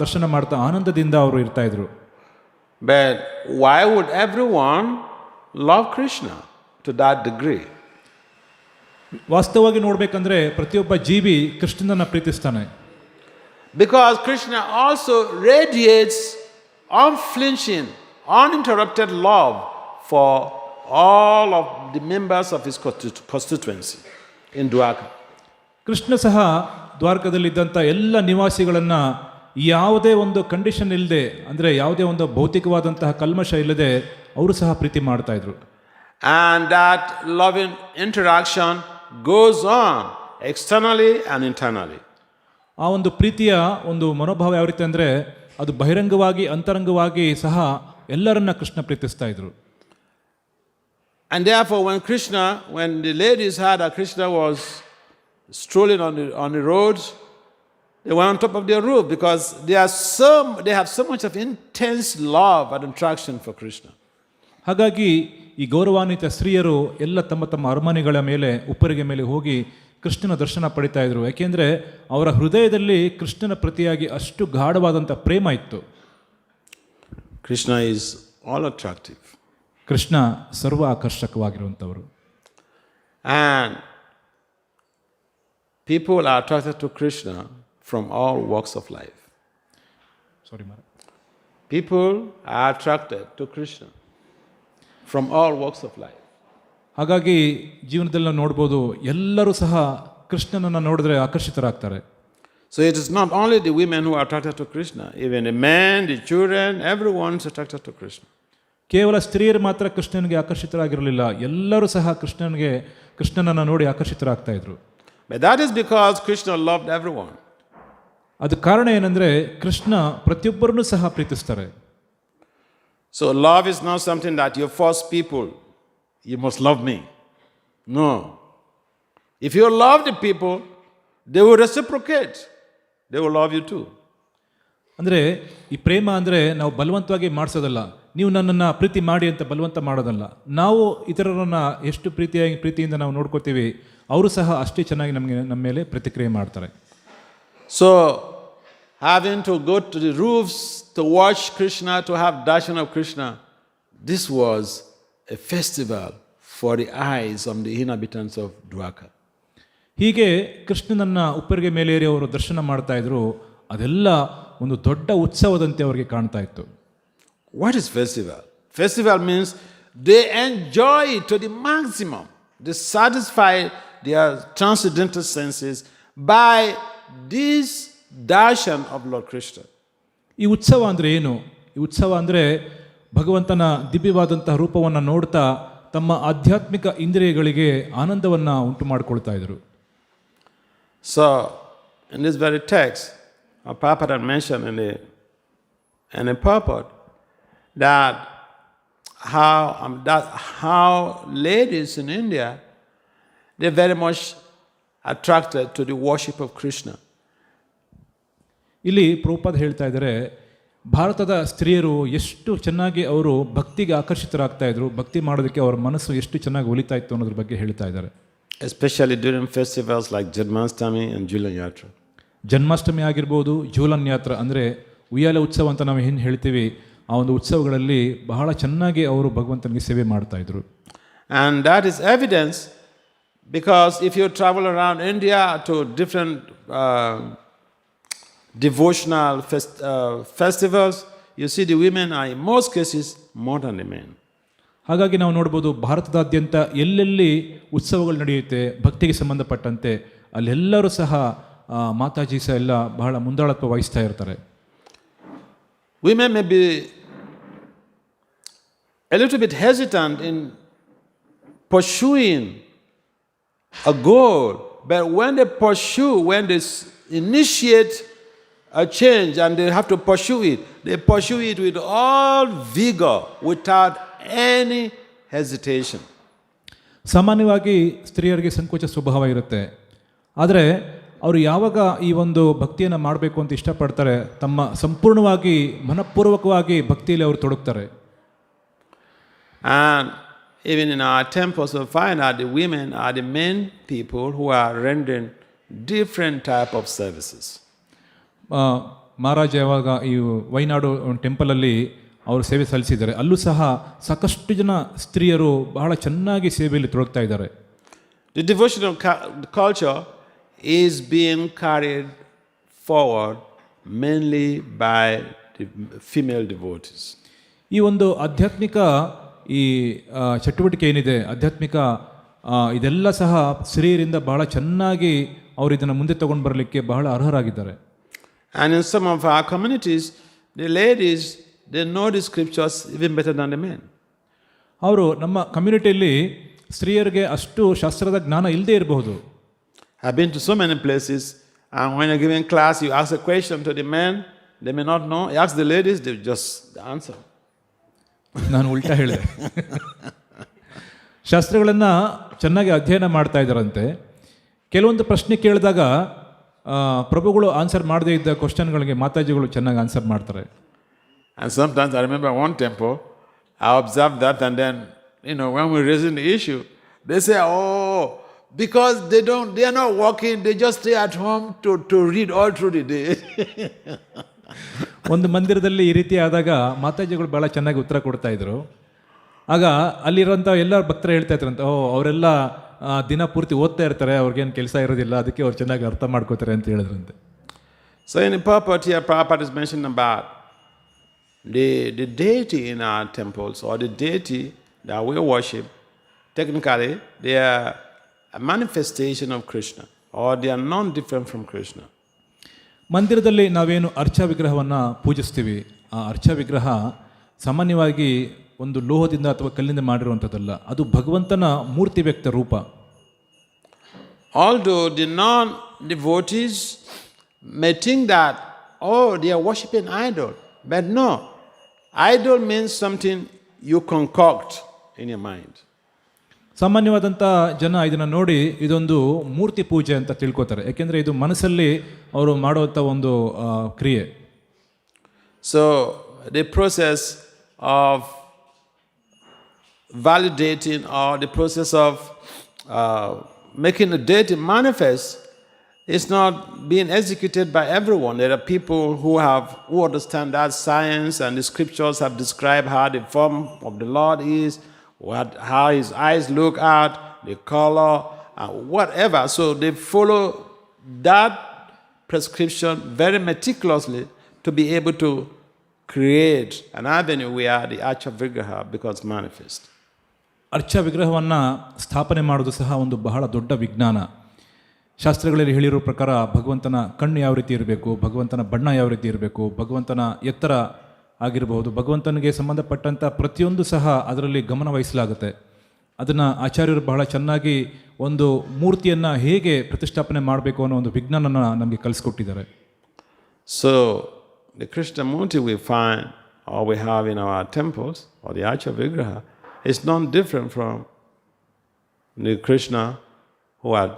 ದರ್ಶನ ಮಾಡ್ತಾ ಆನಂದದಿಂದ ಅವರು ಇರ್ತಾ ಇದ್ರು. But why would everyone love Krishna to that degree? ವಾಸ್ತವವಾಗಿ ನೋಡ್ಬೇಕಂದ್ರೆ ಪ್ರತಿಯೊಬ್ಬ ಜೀವಿ ಕೃಷ್ಣನನ್ನು ಪ್ರೀತಿಸ್ತಾನೆ. Because Krishna also radiates unflinching, uninterrupted love for all of the members of his constituency in Dwarka. Krishna ಸಹ ದ್ವಾರಕದಲ್ಲಿದ್ದಂಥ ಎಲ್ಲ ನಿವಾಸಿಗಳನ್ನು ಯಾವುದೇ ಒಂದು ಕಂಡೀಷನ್ ಇಲ್ಲದೆ, ಅಂದರೆ ಯಾವುದೇ ಒಂದು ಭೌತಿಕವಾದಂತಹ ಕಲ್ಮಶ ಇಲ್ಲದೆ ಅವರು ಸಹ ಪ್ರೀತಿ ಮಾಡ್ತಾ ಇದ್ರು. And that loving interaction goes on externally and internally. ಆ ಒಂದು ಪ್ರೀತಿಯ ಒಂದು ಮನೋಭಾವ ಯಾವ ರೀತಿ ಅಂದರೆ ಅದು ಬಹಿರಂಗವಾಗಿ ಅಂತರಂಗವಾಗಿ ಸಹ ಎಲ್ಲರನ್ನ ಕೃಷ್ಣ ಪ್ರೀತಿಸ್ತಾ ಇದ್ರು. And therefore when the ladies heard that Krishna was strolling on the roads, they were on top of their roof because they have so much of intense love and attraction for Krishna. ಹಾಗಾಗಿ ಈ ಗೌರವಾನ್ವಿತ ಸ್ತ್ರೀಯರು ಎಲ್ಲ ತಮ್ಮ ತಮ್ಮ ಅರಮನೆಗಳ ಮೇಲೆ ಉಪ್ಪರಿಗೆ ಮೇಲೆ ಹೋಗಿ ಕೃಷ್ಣನ ದರ್ಶನ ಪಡಿತಾ ಇದ್ರು. ಯಾಕೆಂದರೆ ಅವರ ಹೃದಯದಲ್ಲಿ ಕೃಷ್ಣನ ಪ್ರತಿಯಾಗಿ ಅಷ್ಟು ಗಾಢವಾದಂಥ ಪ್ರೇಮ ಇತ್ತು. Krishna is all attractive. Krishna ಸರ್ವ ಆಕರ್ಷಕವಾಗಿರುವಂಥವರು. And people are attracted to Krishna from all walks of life. People are attracted to Krishna from all walks of life. ಹಾಗಾಗಿ ಜೀವನದಲ್ಲಿ ನಾವು ನೋಡ್ಬೋದು, ಎಲ್ಲರೂ ಸಹ ಕೃಷ್ಣನನ್ನು ನೋಡಿದ್ರೆ ಆಕರ್ಷಿತರಾಗ್ತಾರೆ. So it is not only the women who are attracted to Krishna, even the men, the children, everyone is attracted to Krishna. ಕೇವಲ ಸ್ತ್ರೀಯರು ಮಾತ್ರ ಕೃಷ್ಣನಿಗೆ ಆಕರ್ಷಿತರಾಗಿರಲಿಲ್ಲ, ಎಲ್ಲರೂ ಸಹ ಕೃಷ್ಣನನ್ನು ನೋಡಿ ಆಕರ್ಷಿತರಾಗ್ತಾ ಇದ್ರು. But that is because Krishna loved everyone. ಅದು ಕಾರಣ ಏನಂದ್ರೆ ಕೃಷ್ಣ ಪ್ರತಿಯೊಬ್ಬರನ್ನು ಸಹ ಪ್ರೀತಿಸ್ತಾರೆ. So love is not something that you force people, you must love me. No. If you love the people, they will reciprocate. They will love you too. ಅಂದರೆ ಈ ಪ್ರೇಮ ಅಂದರೆ ನಾವು ಬಲವಂತವಾಗಿ ಮಾಡಿಸೋದಲ್ಲ, ನೀವು ನನ್ನನ್ನು ಪ್ರೀತಿ ಮಾಡಿ ಅಂತ ಬಲವಂತ ಮಾಡೋದಲ್ಲ. ನಾವು ಇತರರನ್ನು ಎಷ್ಟು ಪ್ರೀತಿಯಿಂದ ನಾವು ನೋಡ್ಕೋತೀವಿ, ಅವರು ಸಹ ಅಷ್ಟೇ ಚೆನ್ನಾಗಿ ನಮ್ಮ ಮೇಲೆ ಪ್ರತಿಕ್ರಿಯೆ ಮಾಡ್ತಾರೆ. So having to go to the roofs to watch Krishna, to have darshan of Krishna, this was a festival for the eyes of the inhabitants of Dwarka. ಹೀಗೆ ಕೃಷ್ಣನನ್ನ ಉಪ್ಪರಿಗೆ ಮೇಲೇರಿ ಅವರು ದರ್ಶನ ಮಾಡ್ತಾ ಇದ್ರು. ಅದೆಲ್ಲ ಒಂದು ದೊಡ್ಡ ಉತ್ಸವದಂತೆ ಅವರಿಗೆ ಕಾಣ್ತಾ ಇತ್ತು. What is festival? Festival means they enjoy it to the maximum. They satisfy their transcendental senses by this darshan of Lord Krishna. ಈ ಉತ್ಸವ ಅಂದರೆ ಏನು? ಈ ಉತ್ಸವ ಅಂದರೆ ಭಗವಂತನ ದಿವ್ಯವಾದಂತಹ ರೂಪವನ್ನು ನೋಡ್ತಾ ತಮ್ಮ ಆಧ್ಯಾತ್ಮಿಕ ಇಂದ್ರಿಯಗಳಿಗೆ ಆನಂದವನ್ನು ಉಂಟು ಮಾಡಿಕೊಳ್ತಾ ಇದ್ರು. So in this very text, Prabhupada mentioned in a purport that how ladies in India, they're very much attracted to the worship of Krishna. ಇಲ್ಲಿ ಪ್ರಭುಪಾದ ಹೇಳ್ತಾ ಇದ್ದಾರೆ, ಭಾರತದ ಸ್ತ್ರೀಯರು ಎಷ್ಟು ಚೆನ್ನಾಗಿ ಅವರು ಭಕ್ತಿಗೆ ಆಕರ್ಷಿತರಾಗ್ತಾ ಇದ್ರು, ಭಕ್ತಿ ಮಾಡೋದಕ್ಕೆ ಅವರ ಮನಸ್ಸು ಎಷ್ಟು ಚೆನ್ನಾಗಿ ಒಲಿತಾ ಇತ್ತು ಅನ್ನೋದ್ರ ಬಗ್ಗೆ ಹೇಳ್ತಾ ಇದ್ದಾರೆ. Especially during festivals like Janmashtami and Julan Yatra. Janmashtami ಆಗಿರ್ಬೋದು, ಜೂಲನ್ ಯಾತ್ರ ಅಂದರೆ ಉಯ್ಯಾಲೆ ಉತ್ಸವ ಅಂತ ನಾವು ಏನು ಹೇಳ್ತೀವಿ, ಆ ಒಂದು ಉತ್ಸವಗಳಲ್ಲಿ ಬಹಳ ಚೆನ್ನಾಗಿ ಅವರು ಭಗವಂತನಿಗೆ ಸೇವೆ ಮಾಡ್ತಾ ಇದ್ರು. And that is evidence because if you travel around India to different devotional festivals, you see the women are in most cases more than the men. ಹಾಗಾಗಿ ನಾವು ನೋಡ್ಬೋದು, ಭಾರತದಾದ್ಯಂತ ಎಲ್ಲೆಲ್ಲಿ ಉತ್ಸವಗಳು ನಡೆಯುತ್ತೆ ಭಕ್ತಿಗೆ ಸಂಬಂಧಪಟ್ಟಂತೆ ಅಲ್ಲೆಲ್ಲರೂ ಸಹ ಮಾತಾಜಿ ಸಹ ಎಲ್ಲ ಬಹಳ ಮುಂದಾಳತ್ವ ವಹಿಸ್ತಾ ಇರ್ತಾರೆ. Women may be a little bit hesitant in pursuing a goal, but when they initiate a change and they have to pursue it, they pursue it with all vigor, without any hesitation. ಸಾಮಾನ್ಯವಾಗಿ ಸ್ತ್ರೀಯರಿಗೆ ಸಂಕೋಚ ಸ್ವಭಾವ ಇರುತ್ತೆ. ಆದರೆ ಅವರು ಯಾವಾಗ ಈ ಒಂದು ಭಕ್ತಿಯನ್ನು ಮಾಡಬೇಕು ಅಂತ ಇಷ್ಟಪಡ್ತಾರೆ, ತಮ್ಮ ಸಂಪೂರ್ಣವಾಗಿ ಮನಪೂರ್ವಕವಾಗಿ ಭಕ್ತಿಯಲ್ಲಿ ಅವರು ತೊಡಗ್ತಾರೆ. And even in our temples we find that the women are the main people who are rendering different type of services. ಮಹಾರಾಜ ಯಾವಾಗ ಈ ವೈನಾಡು ಟೆಂಪಲಲ್ಲಿ ಅವರು ಸೇವೆ ಸಲ್ಲಿಸಿದ್ದಾರೆ, ಅಲ್ಲೂ ಸಹ ಸಾಕಷ್ಟು ಜನ ಸ್ತ್ರೀಯರು ಬಹಳ ಚೆನ್ನಾಗಿ ಸೇವೆಯಲ್ಲಿ ತೊಡಗ್ತಾ ಇದ್ದಾರೆ. The devotional culture is being carried forward mainly by the female devotees. ಈ ಒಂದು ಆಧ್ಯಾತ್ಮಿಕ ಈ ಚಟುವಟಿಕೆ ಏನಿದೆ, ಆಧ್ಯಾತ್ಮಿಕ ಇದೆಲ್ಲ ಸಹ ಸ್ತ್ರೀಯರಿಂದ ಬಹಳ ಚೆನ್ನಾಗಿ ಅವರು ಇದನ್ನು ಮುಂದೆ ತಗೊಂಡು ಬರಲಿಕ್ಕೆ ಬಹಳ ಅರ್ಹರಾಗಿದ್ದಾರೆ. And in some of our communities, the ladies, they know the scriptures even better than the men. ಅವರು ನಮ್ಮ ಕಮ್ಯುನಿಟಿಯಲ್ಲಿ ಸ್ತ್ರೀಯರಿಗೆ ಅಷ್ಟು ಶಾಸ್ತ್ರದ ಜ್ಞಾನ ಇಲ್ಲದೆ ಇರಬಹುದು. I've been to so many places, and when you're giving class, you ask a question to the men, they may not know. You ask the ladies, they just answer. ನಾನು ಉಲ್ಟಾ ಹೇಳಿದೆ. ಶಾಸ್ತ್ರಗಳನ್ನು ಚೆನ್ನಾಗಿ ಅಧ್ಯಯನ ಮಾಡ್ತಾ ಇದ್ದಾರಂತೆ. ಕೆಲವೊಂದು ಪ್ರಶ್ನೆ ಕೇಳಿದಾಗ ಪ್ರಭುಗಳು ಆನ್ಸರ್ ಮಾಡದೇ ಇದ್ದ ಕ್ವಶನ್ಗಳಿಗೆ ಮಾತಾಜಿಗಳು ಚೆನ್ನಾಗಿ ಆನ್ಸರ್ ಮಾಡ್ತಾರೆ. And sometimes I remember one temple, I observed that, and then, when we're raising the issue, they say, oh, because they are not working, they just stay at home to read all through the day. ಒಂದು ಮಂದಿರದಲ್ಲಿ ಈ ರೀತಿ ಆದಾಗ ಮಾತಾಜಿಗಳು ಭಾಳ ಚೆನ್ನಾಗಿ ಉತ್ತರ ಕೊಡ್ತಾ ಇದ್ರು. ಆಗ ಅಲ್ಲಿರೋಂಥ ಎಲ್ಲ ಭಕ್ತರು ಹೇಳ್ತಾ ಇದ್ರಂತೆ, ಅವರೆಲ್ಲ ದಿನ ಪೂರ್ತಿ ಓದ್ತಾ ಇರ್ತಾರೆ, ಅವ್ರಿಗೇನು ಕೆಲಸ ಇರೋದಿಲ್ಲ, ಅದಕ್ಕೆ ಅವ್ರು ಚೆನ್ನಾಗಿ ಅರ್ಥ ಮಾಡ್ಕೋತಾರೆ ಅಂತ ಹೇಳಿದ್ರಂತೆ. So in the purport here, Prabhupada is mentioning about the deity in our temples, or the deity that we worship. Technically, they are a manifestation of Krishna, or they are non-different from Krishna. ಮಂದಿರದಲ್ಲಿ ನಾವೇನು ಅರ್ಚಾ ವಿಗ್ರಹವನ್ನು ಪೂಜಿಸ್ತೀವಿ, ಆ ಅರ್ಚಾ ವಿಗ್ರಹ ಸಾಮಾನ್ಯವಾಗಿ ಒಂದು ಲೋಹದಿಂದ ಅಥವಾ ಕಲ್ಲಿಂದ ಮಾಡಿರುವಂಥದ್ದಲ್ಲ, ಅದು ಭಗವಂತನ ಮೂರ್ತಿ ವ್ಯಕ್ತ ರೂಪ. Although the non-devotees may think that, they are worshipping idol, but no, idol means something you concoct in your mind. ಸಾಮಾನ್ಯವಾದಂಥ ಜನ ಇದನ್ನು ನೋಡಿ ಇದೊಂದು ಮೂರ್ತಿ ಪೂಜೆ ಅಂತ ತಿಳ್ಕೊತಾರೆ, ಯಾಕೆಂದರೆ ಇದು ಮನಸ್ಸಲ್ಲಿ ಅವರು ಮಾಡುವಂಥ ಒಂದು ಕ್ರಿಯೆ. So the process of validating, or the process of making the deity manifest, is not being executed by everyone. There are people who understand that science, and the scriptures have described how the form of the Lord is, how his eyes look at, the color, whatever. So they follow that prescription very meticulously to be able to create an avenue where the Archa Vigraha becomes manifest. ಅರ್ಚಾ ವಿಗ್ರಹವನ್ನು ಸ್ಥಾಪನೆ ಮಾಡೋದು ಸಹ ಒಂದು ಬಹಳ ದೊಡ್ಡ ವಿಜ್ಞಾನ. ಶಾಸ್ತ್ರಗಳಲ್ಲಿ ಹೇಳಿರೋ ಪ್ರಕಾರ ಭಗವಂತನ ಕಣ್ಣು ಯಾವ ರೀತಿ ಇರಬೇಕು, ಭಗವಂತನ ಬಣ್ಣ ಯಾವ ರೀತಿ ಇರಬೇಕು, ಭಗವಂತನ ಎತ್ತರ ಆಗಿರಬಹುದು, ಭಗವಂತನಿಗೆ ಸಂಬಂಧಪಟ್ಟಂಥ ಪ್ರತಿಯೊಂದು ಸಹ ಅದರಲ್ಲಿ ಗಮನ ವಹಿಸಲಾಗುತ್ತೆ. ಅದನ್ನು ಆಚಾರ್ಯರು ಬಹಳ ಚೆನ್ನಾಗಿ ಒಂದು ಮೂರ್ತಿಯನ್ನು ಹೇಗೆ ಪ್ರತಿಷ್ಠಾಪನೆ ಮಾಡಬೇಕು ಅನ್ನೋ ಒಂದು ವಿಜ್ಞಾನನ ನಮಗೆ ಕಲಿಸ್ಕೊಟ್ಟಿದ್ದಾರೆ. So the Krishna Murti we find, or we have in our temples, or the Archa Vigraha, is not different from the Krishna who had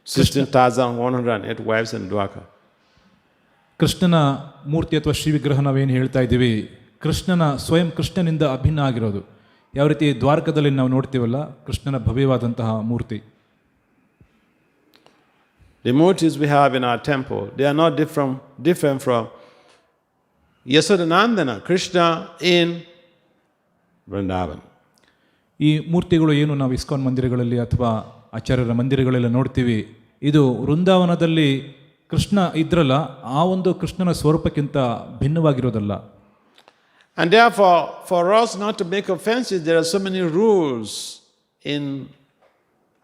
16,108 wives in Dwarka. ಕೃಷ್ಣನ ಮೂರ್ತಿ ಅಥವಾ ಶ್ರೀ ವಿಗ್ರಹ ನಾವೇನು ಹೇಳ್ತಾ ಇದ್ದೀವಿ, ಸ್ವಯಂ ಕೃಷ್ಣನಿಂದ ಅಭಿನ್ನ ಆಗಿರೋದು. ಯಾವ ರೀತಿ ದ್ವಾರಕದಲ್ಲಿ ನಾವು ನೋಡ್ತೀವಲ್ಲ, ಕೃಷ್ಣನ ಭವ್ಯವಾದಂತಹ ಮೂರ್ತಿ. The murtis we have in our temple, they are not different from Yasodanandana, Krishna in Vrindavan. ಈ ಮೂರ್ತಿಗಳು ಏನು ನಾವು ಇಸ್ಕಾನ್ ಮಂದಿರಗಳಲ್ಲಿ ಅಥವಾ ಆಚಾರ್ಯರ ಮಂದಿರಗಳೆಲ್ಲ ನೋಡ್ತೀವಿ, ಇದು ವೃಂದಾವನದಲ್ಲಿ ಕೃಷ್ಣ ಇದ್ರಲ್ಲ, ಆ ಒಂದು ಕೃಷ್ಣನ ಸ್ವರೂಪಕ್ಕಿಂತ ಭಿನ್ನವಾಗಿರೋದಲ್ಲ. And therefore, for us not to make offenses, there are so many rules in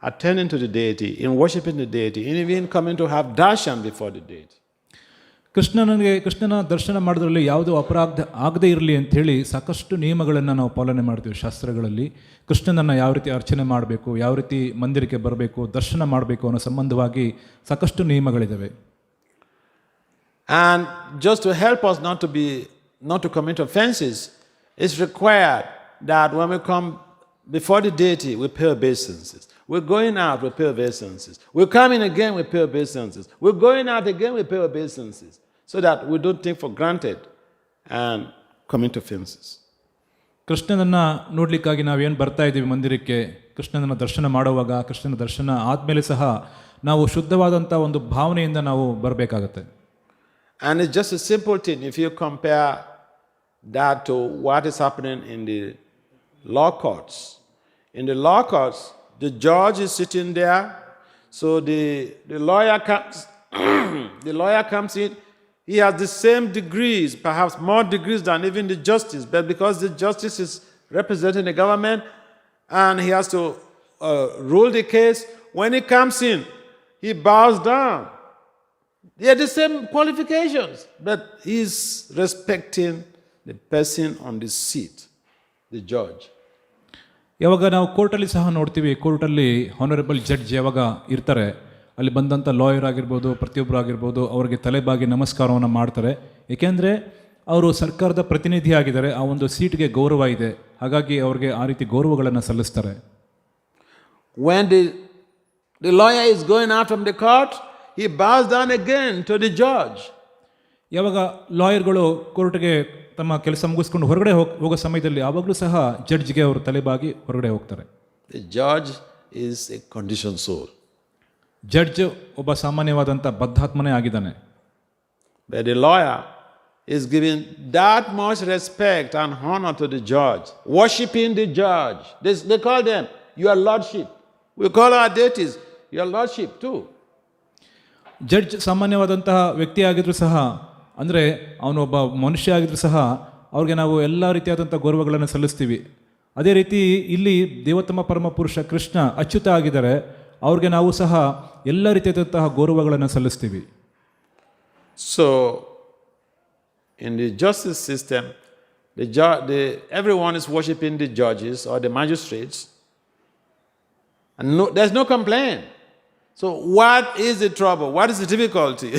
attending to the deity, in worshiping the deity, in even coming to have darshan before the deity. ಕೃಷ್ಣನ ದರ್ಶನ ಮಾಡೋದ್ರಲ್ಲಿ ಯಾವುದೋ ಅಪರಾಧ ಆಗದೇ ಇರಲಿ ಅಂಥೇಳಿ ಸಾಕಷ್ಟು ನಿಯಮಗಳನ್ನು ನಾವು ಪಾಲನೆ ಮಾಡ್ತೀವಿ ಶಾಸ್ತ್ರಗಳಲ್ಲಿ. ಕೃಷ್ಣನನ್ನು ಯಾವ ರೀತಿ ಅರ್ಚನೆ ಮಾಡಬೇಕು, ಯಾವ ರೀತಿ ಮಂದಿರಕ್ಕೆ ಬರಬೇಕು, ದರ್ಶನ ಮಾಡಬೇಕು ಅನ್ನೋ ಸಂಬಂಧವಾಗಿ ಸಾಕಷ್ಟು ನಿಯಮಗಳಿದ್ದಾವೆ. And just to help us not to commit offenses, it's required that when we come before the deity, we pay obeisances. We're going out, we pay obeisances. We're coming again, we pay obeisances. We're going out again, we pay obeisances. So that we don't take for granted and commit offenses. ಕೃಷ್ಣನನ್ನು ನೋಡಲಿಕ್ಕಾಗಿ ನಾವೇನು ಬರ್ತಾ ಇದ್ದೀವಿ ಮಂದಿರಕ್ಕೆ, ಕೃಷ್ಣನನ್ನು ದರ್ಶನ ಮಾಡುವಾಗ, ಕೃಷ್ಣನ ದರ್ಶನ ಆದಮೇಲೆ ಸಹ ನಾವು ಶುದ್ಧವಾದಂಥ ಒಂದು ಭಾವನೆಯಿಂದ ನಾವು ಬರಬೇಕಾಗತ್ತೆ. And it's just a simple thing. If you compare that to what is happening in the law courts. In the law courts, the judge is sitting there, so the lawyer comes The lawyer comes in, he has the same degrees, perhaps more degrees than even the justice, but because the justice is representing the government and he has to rule the case, when he comes in, he bows down. They are the same qualifications, but he's respecting the person on the seat, the judge. ಯಾವಾಗ ನಾವು ಕೋರ್ಟಲ್ಲಿ ಸಹ ನೋಡ್ತೀವಿ, ಕೋರ್ಟಲ್ಲಿ honourable judge ಯಾವಾಗ ಇರ್ತಾರೆ, ಅಲ್ಲಿ ಬಂದಂಥ ಲಾಯರ್ ಆಗಿರ್ಬೋದು, ಪ್ರತಿಯೊಬ್ಬರು ಆಗಿರ್ಬೋದು, ಅವರಿಗೆ ತಲೆಬಾಗಿ ನಮಸ್ಕಾರವನ್ನು ಮಾಡ್ತಾರೆ. ಏಕೆಂದರೆ ಅವರು ಸರ್ಕಾರದ ಪ್ರತಿನಿಧಿ ಆಗಿದ್ದಾರೆ, ಆ ಒಂದು ಸೀಟ್ಗೆ ಗೌರವ ಇದೆ, ಹಾಗಾಗಿ ಅವ್ರಿಗೆ ಆ ರೀತಿ ಗೌರವಗಳನ್ನು ಸಲ್ಲಿಸ್ತಾರೆ. When the lawyer is going out from the court, he bows down again to the judge. ಯಾವಾಗ ಲಾಯರ್ಗಳು ಕೋರ್ಟ್ಗೆ ತಮ್ಮ ಕೆಲಸ ಮುಗಿಸ್ಕೊಂಡು ಹೊರಗಡೆ ಹೋಗೋ ಸಮಯದಲ್ಲಿ ಆವಾಗಲೂ ಸಹ ಜಡ್ಜ್ಗೆ ಅವರು ತಲೆಬಾಗಿ ಹೊರಗಡೆ ಹೋಗ್ತಾರೆ. The judge is a conditioned soul. Judge ಒಬ್ಬ ಸಾಮಾನ್ಯವಾದಂಥ ಬದ್ಧಾತ್ಮನೇ ಆಗಿದ್ದಾನೆ. But the lawyer is giving that much respect and honor to the judge, worshiping the judge. They call them your lordship. We call our deities your lordship too. Judge ಸಾಮಾನ್ಯವಾದಂತಹ ವ್ಯಕ್ತಿ ಆಗಿದ್ರು ಸಹ, ಅಂದರೆ ಅವನೊಬ್ಬ ಮನುಷ್ಯ ಆಗಿದ್ರು ಸಹ ಅವ್ರಿಗೆ ನಾವು ಎಲ್ಲ ರೀತಿಯಾದಂಥ ಗೌರವಗಳನ್ನು ಸಲ್ಲಿಸ್ತೀವಿ. ಅದೇ ರೀತಿ ಇಲ್ಲಿ ದೇವೋತ್ತಮ ಪರಮ ಪುರುಷ ಕೃಷ್ಣ ಅಚ್ಯುತ ಆಗಿದ್ದಾರೆ, ಅವ್ರಿಗೆ ನಾವು ಸಹ ಎಲ್ಲ ರೀತಿಯಾದಂತಹ ಗೌರವಗಳನ್ನು ಸಲ್ಲಿಸ್ತೀವಿ. So in the justice system, everyone is worshiping the judges or the magistrates, and there's no complaint. So what is the trouble? What is the difficulty?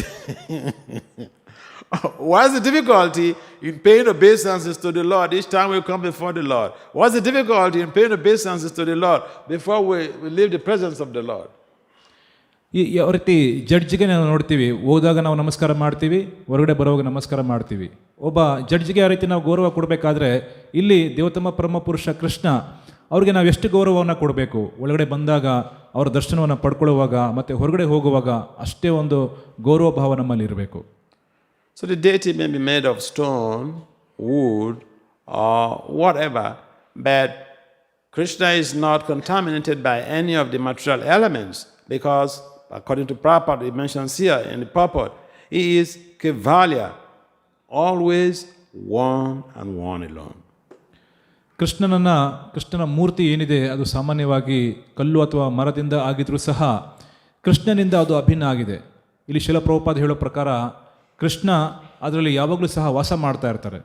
What is the difficulty in paying obeisances to the Lord each time we come before the Lord? What's the difficulty in paying obeisances to the Lord before we leave the presence of the Lord? ಯಾವ ರೀತಿ ಜಡ್ಜ್ಗೆ ನಾವು ನೋಡ್ತೀವಿ, ಹೋದಾಗ ನಾವು ನಮಸ್ಕಾರ ಮಾಡ್ತೀವಿ, ಹೊರಗಡೆ ಬರುವಾಗ ನಮಸ್ಕಾರ ಮಾಡ್ತೀವಿ. ಒಬ್ಬ ಜಡ್ಜ್ಗೆ ಆ ರೀತಿ ನಾವು ಗೌರವ ಕೊಡಬೇಕಾದ್ರೆ ಇಲ್ಲಿ ದೇವೋತ್ತಮ ಪರಮ ಪುರುಷ ಕೃಷ್ಣ ಅವ್ರಿಗೆ ನಾವು ಎಷ್ಟು ಗೌರವವನ್ನು ಕೊಡಬೇಕು, ಒಳಗಡೆ ಬಂದಾಗ ಅವರ ದರ್ಶನವನ್ನು ಪಡ್ಕೊಳ್ಳುವಾಗ ಮತ್ತು ಹೊರಗಡೆ ಹೋಗುವಾಗ ಅಷ್ಟೇ ಒಂದು ಗೌರವ ಭಾವ ನಮ್ಮಲ್ಲಿ ಇರಬೇಕು. So the deity may be made of stone, wood, or whatever, but Krishna is not contaminated by any of the material elements, because according to Prabhupada, it mentions here in the purport, he is Kevalya, always one and one alone. ಕೃಷ್ಣನ ಮೂರ್ತಿ ಏನಿದೆ ಅದು ಸಾಮಾನ್ಯವಾಗಿ ಕಲ್ಲು ಅಥವಾ ಮರದಿಂದ ಆಗಿದ್ರೂ ಸಹ ಕೃಷ್ಣನಿಂದ ಅದು ಅಭಿನ್ನ ಆಗಿದೆ. ಇಲ್ಲಿ ಶಿಲ ಪ್ರಭುಪಾದ ಹೇಳೋ ಪ್ರಕಾರ ಕೃಷ್ಣ ಅದರಲ್ಲಿ ಯಾವಾಗಲೂ ಸಹ ವಾಸ ಮಾಡ್ತಾ ಇರ್ತಾರೆ.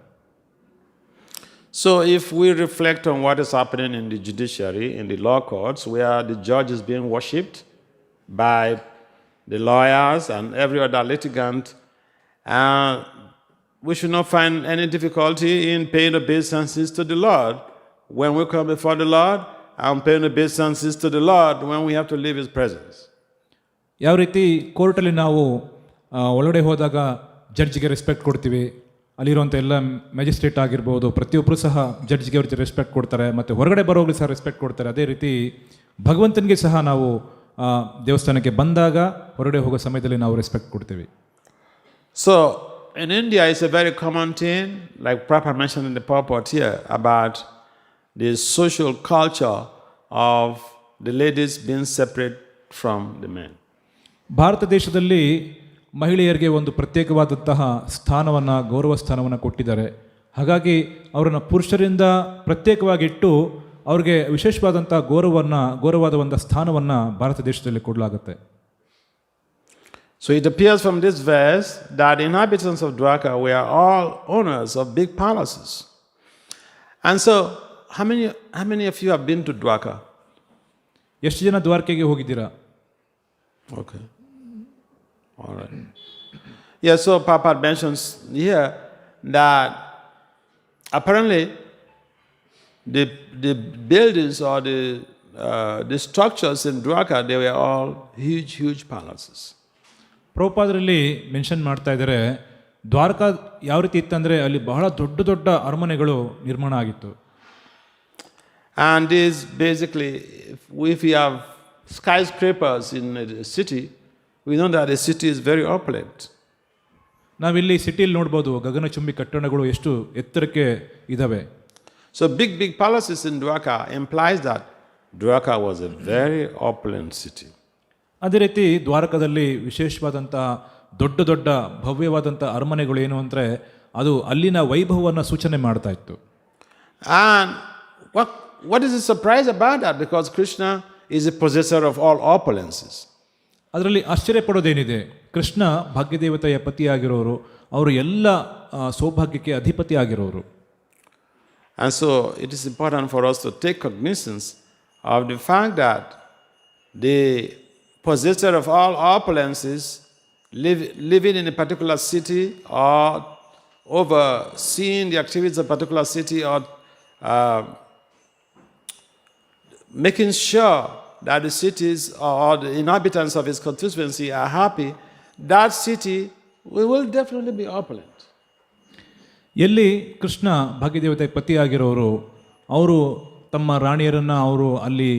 So if we reflect on what is happening in the judiciary, in the law courts, where the judge is being worshipped by the lawyers and every other litigant, we should not find any difficulty in paying obeisances to the Lord when we come before the Lord, and paying obeisances to the Lord when we have to leave His presence. ಯಾವ ರೀತಿ ಕೋರ್ಟಲ್ಲಿ ನಾವು ಒಳಗಡೆ ಹೋದಾಗ ಜಡ್ಜ್ಗೆ respect ಕೊಡ್ತೀವಿ, ಅಲ್ಲಿರುವಂಥ ಎಲ್ಲ magistrate ಆಗಿರ್ಬೋದು, ಪ್ರತಿಯೊಬ್ಬರು ಸಹ ಜಡ್ಜ್ಗೆ ಅವ್ರಿಗೆ ರೆಸ್ಪೆಕ್ಟ್ ಕೊಡ್ತಾರೆ, ಮತ್ತು ಹೊರಗಡೆ ಬರೋಗ್ಲಿ ಸಹ ರೆಸ್ಪೆಕ್ಟ್ ಕೊಡ್ತಾರೆ. ಅದೇ ರೀತಿ ಭಗವಂತನಿಗೆ ಸಹ ನಾವು ದೇವಸ್ಥಾನಕ್ಕೆ ಬಂದಾಗ ಹೊರಗಡೆ ಹೋಗೋ ಸಮಯದಲ್ಲಿ ನಾವು ರೆಸ್ಪೆಕ್ಟ್ ಕೊಡ್ತೀವಿ. So in India, it's a very common thing, like Prabhupada mentioned in the purport here, about the social culture of the ladies being separate from the men. Bharat ದೇಶದಲ್ಲಿ ಮಹಿಳೆಯರಿಗೆ ಒಂದು ಪ್ರತ್ಯೇಕವಾದಂತಹ ಸ್ಥಾನವನ್ನು, ಗೌರವ ಸ್ಥಾನವನ್ನು ಕೊಟ್ಟಿದ್ದಾರೆ. ಹಾಗಾಗಿ ಅವರನ್ನು ಪುರುಷರಿಂದ ಪ್ರತ್ಯೇಕವಾಗಿಟ್ಟು ಅವ್ರಿಗೆ ವಿಶೇಷವಾದಂಥ ಗೌರವವಾದ ಒಂದು ಸ್ಥಾನವನ್ನು ಭಾರತ ದೇಶದಲ್ಲಿ ಕೊಡಲಾಗುತ್ತೆ. So it appears from this verse that the inhabitants of Dwarka were all owners of big palaces. And so, how many of you have been to Dwarka? ಎಷ್ಟು ಜನ ದ್ವಾರಕೆಗೆ ಹೋಗಿದ್ದೀರಾ? Okay. All right. Yeah, so Prabhupada mentions here that apparently the buildings or the structures in Dwarka, they were all huge palaces. ಪ್ರಭುಪಾದರಲ್ಲಿ mention ಮಾಡ್ತಾ ಇದ್ದಾರೆ, ದ್ವಾರಕಾ ಯಾವ ರೀತಿ ಇತ್ತಂದರೆ ಅಲ್ಲಿ ಬಹಳ ದೊಡ್ಡ ದೊಡ್ಡ ಅರಮನೆಗಳು ನಿರ್ಮಾಣ ಆಗಿತ್ತು. And this basically, if we have skyscrapers in a city, we know that the city is very opulent. ನಾವಿಲ್ಲಿ ಸಿಟಿಯಲ್ಲಿ ನೋಡ್ಬೋದು ಗಗನಚುಂಬಿ ಕಟ್ಟಡಗಳು ಎಷ್ಟು ಎತ್ತರಕ್ಕೆ ಇದ್ದಾವೆ. So big palaces in Dwarka implies that Dwarka was a very opulent city. ಅದೇ ರೀತಿ ದ್ವಾರಕದಲ್ಲಿ ವಿಶೇಷವಾದಂತಹ ದೊಡ್ಡ ದೊಡ್ಡ ಭವ್ಯವಾದಂಥ ಅರಮನೆಗಳು ಏನು ಅಂದರೆ ಅದು ಅಲ್ಲಿನ ವೈಭವವನ್ನು ಸೂಚನೆ ಮಾಡ್ತಾ ಇತ್ತು. And what is the surprise about that? Because Krishna is the possessor of all opulences. ಅದರಲ್ಲಿ ಆಶ್ಚರ್ಯ ಪಡೋದೇನಿದೆ, ಕೃಷ್ಣ ಭಾಗ್ಯದೇವತೆಯ ಪತಿಯಾಗಿರೋರು, ಅವರು ಎಲ್ಲ ಸೌಭಾಗ್ಯಕ್ಕೆ ಅಧಿಪತಿ ಆಗಿರೋರು. And so it is important for us to take cognizance of the fact that the possessor of all opulences living in a particular city or overseeing the activities of a particular city or making sure that the cities or the inhabitants of his constituency are happy, that city will definitely be opulent. ಎಲ್ಲಿ ಕೃಷ್ಣ ಭಾಗ್ಯದೇವತೆ ಪತಿಯಾಗಿರೋರು, ಅವರು ತಮ್ಮ ರಾಣಿಯರನ್ನು ಅವರು ಅಲ್ಲಿ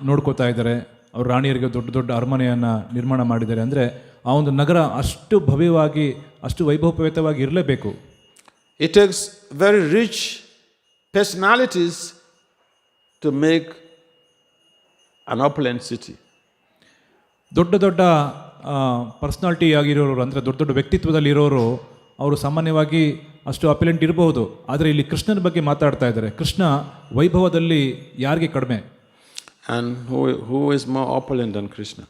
ನೋಡ್ಕೋತಾ ಇದ್ದಾರೆ, ಅವ್ರ ರಾಣಿಯರಿಗೆ ದೊಡ್ಡ ದೊಡ್ಡ ಅರಮನೆಯನ್ನು ನಿರ್ಮಾಣ ಮಾಡಿದ್ದಾರೆ ಅಂದರೆ ಆ ಒಂದು ನಗರ ಅಷ್ಟು ಭವ್ಯವಾಗಿ ಅಷ್ಟು ವೈಭವಪೇತವಾಗಿ ಇರಲೇಬೇಕು. It takes very rich personalities to make an opulent city. ದೊಡ್ಡ ದೊಡ್ಡ ಪರ್ಸ್ನಾಲಿಟಿ ಆಗಿರೋರು ಅಂದರೆ ದೊಡ್ಡ ದೊಡ್ಡ ವ್ಯಕ್ತಿತ್ವದಲ್ಲಿ ಇರೋರು ಅವರು ಸಾಮಾನ್ಯವಾಗಿ ಅಷ್ಟು ಅಪಿಲೆಂಟ್ ಇರಬಹುದು. ಆದರೆ ಇಲ್ಲಿ ಕೃಷ್ಣನ ಬಗ್ಗೆ ಮಾತಾಡ್ತಾ ಇದ್ದಾರೆ. ಕೃಷ್ಣ ವೈಭವದಲ್ಲಿ ಯಾರಿಗೆ ಕಡಿಮೆ? And who is more opulent than Krishna?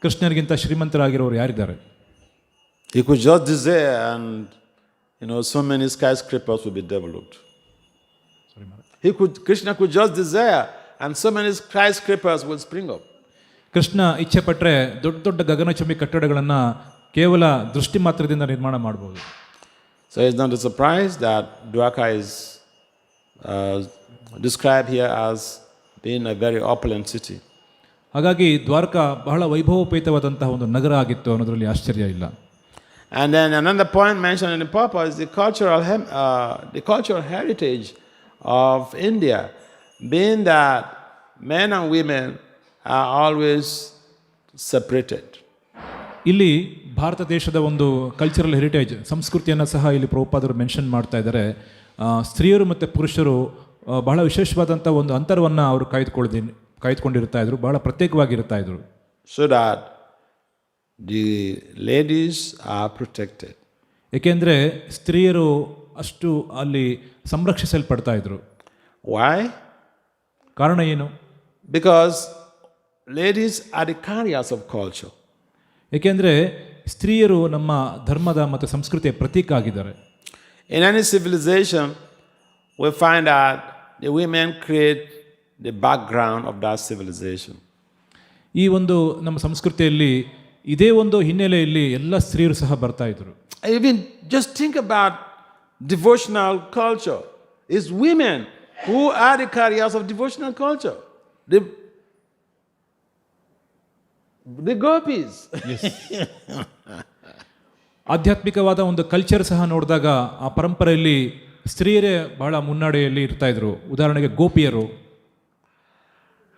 ಕೃಷ್ಣನಿಗಿಂತ ಶ್ರೀಮಂತರಾಗಿರೋರು ಯಾರಿದ್ದಾರೆ? He could just desire and so many skyscrapers would be developed. Krishna could just desire and so many skyscrapers will spring up. Krishna ಇಚ್ಛೆ ಪಟ್ಟರೆ ದೊಡ್ಡ ದೊಡ್ಡ ಗಗನಚುಂಬಿ ಕಟ್ಟಡಗಳನ್ನು ಕೇವಲ ದೃಷ್ಟಿ ಮಾತ್ರದಿಂದ ನಿರ್ಮಾಣ ಮಾಡಬಹುದು. So it's not a surprise that Dwarka is described here as being a very opulent city. ಹಾಗಾಗಿ ದ್ವಾರಕ ಬಹಳ ವೈಭವೋಪೇತವಾದಂತಹ ಒಂದು ನಗರ ಆಗಿತ್ತು ಅನ್ನೋದರಲ್ಲಿ ಆಶ್ಚರ್ಯ ಇಲ್ಲ. And then another point mentioned in the purport is the cultural heritage of India, being that men and women are always separated. ಇಲ್ಲಿ ಭಾರತ ದೇಶದ ಒಂದು cultural heritage ಸಂಸ್ಕೃತಿಯನ್ನು ಸಹ ಇಲ್ಲಿ ಪ್ರಭುಪಾದರು ಮೆನ್ಷನ್ ಮಾಡ್ತಾ ಇದ್ದಾರೆ. ಸ್ತ್ರೀಯರು ಮತ್ತು ಪುರುಷರು ಬಹಳ ವಿಶೇಷವಾದಂಥ ಒಂದು ಅಂತರವನ್ನು ಅವರು ಕಾಯ್ದುಕೊಂಡಿರ್ತಾ ಇದ್ರು, ಬಹಳ ಪ್ರತ್ಯೇಕವಾಗಿರ್ತಾ ಇದ್ರು. So that the ladies are protected. ಏಕೆಂದರೆ ಸ್ತ್ರೀಯರು ಅಷ್ಟು ಅಲ್ಲಿ ಸಂರಕ್ಷಿಸಲ್ಪಡ್ತಾ ಇದ್ರು. Why? ಕಾರಣ ಏನು? Because ladies are the carriers of culture. ಏಕೆಂದರೆ ಸ್ತ್ರೀಯರು ನಮ್ಮ ಧರ್ಮದ ಮತ್ತು ಸಂಸ್ಕೃತಿಯ ಪ್ರತೀಕ ಆಗಿದ್ದಾರೆ. In any civilization, we find that the women create the background of that civilization. ಈ ಒಂದು ನಮ್ಮ ಸಂಸ್ಕೃತಿಯಲ್ಲಿ ಇದೇ ಒಂದು ಹಿನ್ನೆಲೆಯಲ್ಲಿ ಎಲ್ಲ ಸ್ತ್ರೀಯರು ಸಹ ಬರ್ತಾ ಇದ್ರು. Even just think about devotional culture. It's women who are the carriers of devotional culture. The gopis. Yes. ಆಧ್ಯಾತ್ಮಿಕವಾದ ಒಂದು ಕಲ್ಚರ್ ಸಹ ನೋಡಿದಾಗ ಆ ಪರಂಪರೆಯಲ್ಲಿ ಸ್ತ್ರೀಯರೇ ಬಹಳ ಮುನ್ನಡೆಯಲ್ಲಿ ಇರ್ತಾ ಇದ್ರು. ಉದಾಹರಣೆಗೆ ಗೋಪಿಯರು.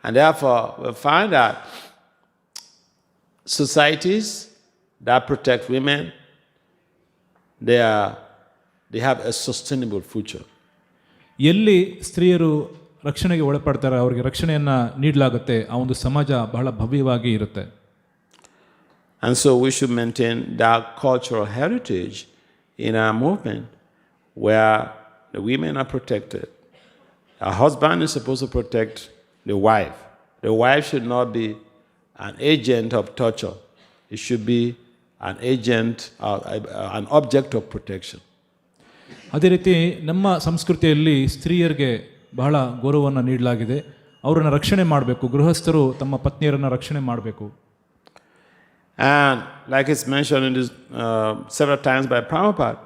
And therefore we find that societies that protect women, they have a sustainable future. ಎಲ್ಲಿ ಸ್ತ್ರೀಯರು ರಕ್ಷಣೆಗೆ ಒಳಪಡ್ತಾರೆ, ಅವರಿಗೆ ರಕ್ಷಣೆಯನ್ನು ನೀಡಲಾಗುತ್ತೆ, ಆ ಒಂದು ಸಮಾಜ ಬಹಳ ಭವ್ಯವಾಗಿ ಇರುತ್ತೆ. And so we should maintain that cultural heritage in our movement where the women are protected. A husband is supposed to protect the wife. The wife should not be an agent of torture. It should be an agent, an object of protection. ಅದೇ ರೀತಿ ನಮ್ಮ ಸಂಸ್ಕೃತಿಯಲ್ಲಿ ಸ್ತ್ರೀಯರಿಗೆ ಬಹಳ ಗೌರವವನ್ನು ನೀಡಲಾಗಿದೆ. ಅವರನ್ನು ರಕ್ಷಣೆ ಮಾಡಬೇಕು. ಗೃಹಸ್ಥರು ತಮ್ಮ ಪತ್ನಿಯರನ್ನು ರಕ್ಷಣೆ ಮಾಡಬೇಕು. And like it's mentioned in this, several times by Prabhupada,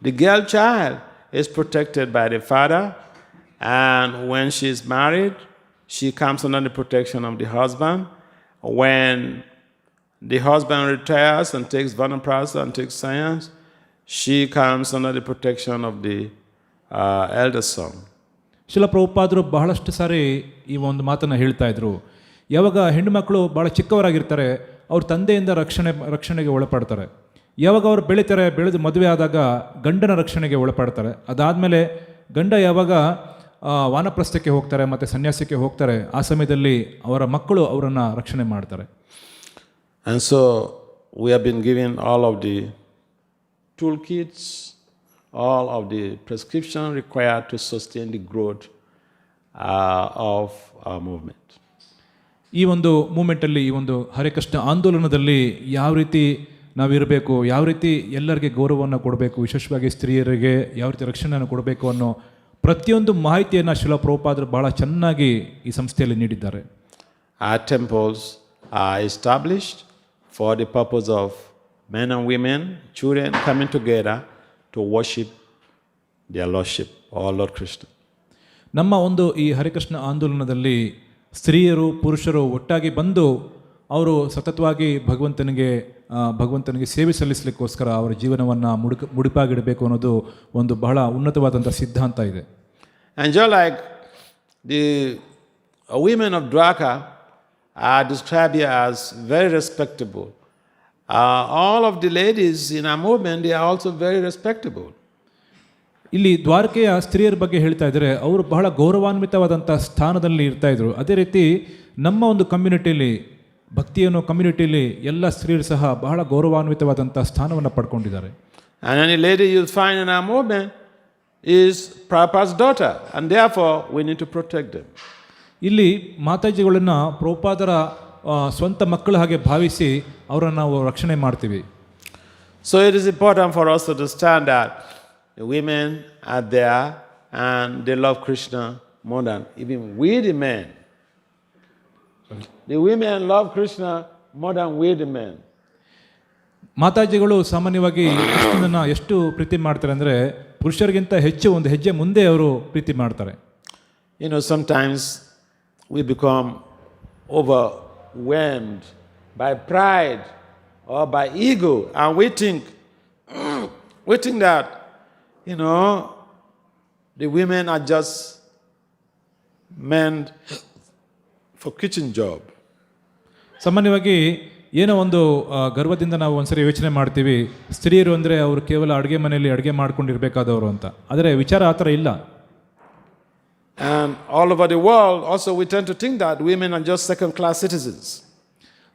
the girl child is protected by the father, and when she is married, she comes under the protection of the husband. When the husband retires and takes vanaprastha and takes science, she comes under the protection of the eldest son. ಶಿಲ ಪ್ರಭುಪಾದರು ಬಹಳಷ್ಟು ಸಾರಿ ಈ ಒಂದು ಮಾತನ್ನು ಹೇಳ್ತಾ ಇದ್ರು. ಯಾವಾಗ ಹೆಣ್ಣುಮಕ್ಕಳು ಭಾಳ ಚಿಕ್ಕವರಾಗಿರ್ತಾರೆ, ಅವ್ರ ತಂದೆಯಿಂದ ರಕ್ಷಣೆಗೆ ಒಳಪಡ್ತಾರೆ. ಯಾವಾಗ ಅವರು ಬೆಳೀತಾರೆ, ಬೆಳೆದು ಮದುವೆ ಆದಾಗ ಗಂಡನ ರಕ್ಷಣೆಗೆ ಒಳಪಡ್ತಾರೆ. ಅದಾದಮೇಲೆ ಗಂಡ ಯಾವಾಗ ವಾನಪ್ರಸ್ಥಕ್ಕೆ ಹೋಗ್ತಾರೆ ಮತ್ತು ಸನ್ಯಾಸಕ್ಕೆ ಹೋಗ್ತಾರೆ, ಆ ಸಮಯದಲ್ಲಿ ಅವರ ಮಕ್ಕಳು ಅವರನ್ನು ರಕ್ಷಣೆ ಮಾಡ್ತಾರೆ. And so we have been given all of the toolkits, all of the prescription required to sustain the growth of our movement. ಈ ಒಂದು ಮೂಮೆಂಟಲ್ಲಿ, ಈ ಒಂದು ಹರಿಕೃಷ್ಣ ಆಂದೋಲನದಲ್ಲಿ ಯಾವ ರೀತಿ ನಾವಿರಬೇಕು, ಯಾವ ರೀತಿ ಎಲ್ಲರಿಗೆ ಗೌರವವನ್ನು ಕೊಡಬೇಕು, ವಿಶೇಷವಾಗಿ ಸ್ತ್ರೀಯರಿಗೆ ಯಾವ ರೀತಿ ರಕ್ಷಣೆಯನ್ನು ಕೊಡಬೇಕು ಅನ್ನೋ ಪ್ರತಿಯೊಂದು ಮಾಹಿತಿಯನ್ನು ಶಿಲ ಪ್ರಭುಪಾದರು ಭಾಳ ಚೆನ್ನಾಗಿ ಈ ಸಂಸ್ಥೆಯಲ್ಲಿ ನೀಡಿದ್ದಾರೆ. Our temples are established for the purpose of men and women, children coming together to worship their Lordship, our Lord Krishna. ನಮ್ಮ ಒಂದು ಈ ಹರಿಕೃಷ್ಣ ಆಂದೋಲನದಲ್ಲಿ ಸ್ತ್ರೀಯರು ಪುರುಷರು ಒಟ್ಟಾಗಿ ಬಂದು ಅವರು ಸತತವಾಗಿ ಭಗವಂತನಿಗೆ ಸೇವೆ ಸಲ್ಲಿಸಲಿಕ್ಕೋಸ್ಕರ ಅವರ ಜೀವನವನ್ನು ಮುಡಿಪಾಗಿಡಬೇಕು ಅನ್ನೋದು ಒಂದು ಬಹಳ ಉನ್ನತವಾದಂಥ ಸಿದ್ಧಾಂತ ಇದೆ. And just like the women of Dwarka are described here as very respectable, all of the ladies in our movement, they are also very respectable. ಇಲ್ಲಿ ದ್ವಾರಕೆಯ ಸ್ತ್ರೀಯರ ಬಗ್ಗೆ ಹೇಳ್ತಾ ಇದ್ದಾರೆ, ಅವರು ಬಹಳ ಗೌರವಾನ್ವಿತವಾದಂಥ ಸ್ಥಾನದಲ್ಲಿ ಇರ್ತಾ ಇದ್ರು. ಅದೇ ರೀತಿ ನಮ್ಮ ಒಂದು ಕಮ್ಯುನಿಟಿಯಲ್ಲಿ, ಭಕ್ತಿ ಅನ್ನೋ ಕಮ್ಯುನಿಟಿಯಲ್ಲಿ ಎಲ್ಲ ಸ್ತ್ರೀಯರು ಸಹ ಬಹಳ ಗೌರವಾನ್ವಿತವಾದಂಥ ಸ್ಥಾನವನ್ನು ಪಡ್ಕೊಂಡಿದ್ದಾರೆ. And any lady you'll find in our movement is Prabhupada's daughter, and therefore we need to protect them. ಇಲ್ಲಿ ಮಾತಾಜಿಗಳನ್ನು ಪ್ರಭುಪಾದರ ಸ್ವಂತ ಮಕ್ಕಳ ಹಾಗೆ ಭಾವಿಸಿ ಅವರನ್ನು ನಾವು ರಕ್ಷಣೆ ಮಾಡ್ತೀವಿ. So it is important for us to understand that the women are there and they love Krishna more than even we the men. The women love Krishna more than we the men. ಮಾತಾಜಿಗಳು ಸಾಮಾನ್ಯವಾಗಿ ಕೃಷ್ಣನನ್ನು ಎಷ್ಟು ಪ್ರೀತಿ ಮಾಡ್ತಾರೆ ಅಂದರೆ ಪುರುಷರಿಗಿಂತ ಹೆಚ್ಚು ಒಂದು ಹೆಜ್ಜೆ ಮುಂದೆ ಅವರು ಪ್ರೀತಿ ಮಾಡ್ತಾರೆ. You know, sometimes we become overwhelmed by pride or by ego, and we think that, you know, the women are just meant for kitchen job. ಸಾಮಾನ್ಯವಾಗಿ ಏನೋ ಒಂದು ಗರ್ವದಿಂದ ನಾವು ಒಂದ್ಸರಿ ಯೋಚನೆ ಮಾಡ್ತೀವಿ, ಸ್ತ್ರೀಯರು ಅಂದರೆ ಅವರು ಕೇವಲ ಅಡುಗೆ ಮನೆಯಲ್ಲಿ ಅಡುಗೆ ಮಾಡ್ಕೊಂಡಿರ್ಬೇಕಾದವರು ಅಂತ. ಆದರೆ ವಿಚಾರ ಆ ಥರ ಇಲ್ಲ. And all over the world also we tend to think that women are just second class citizens.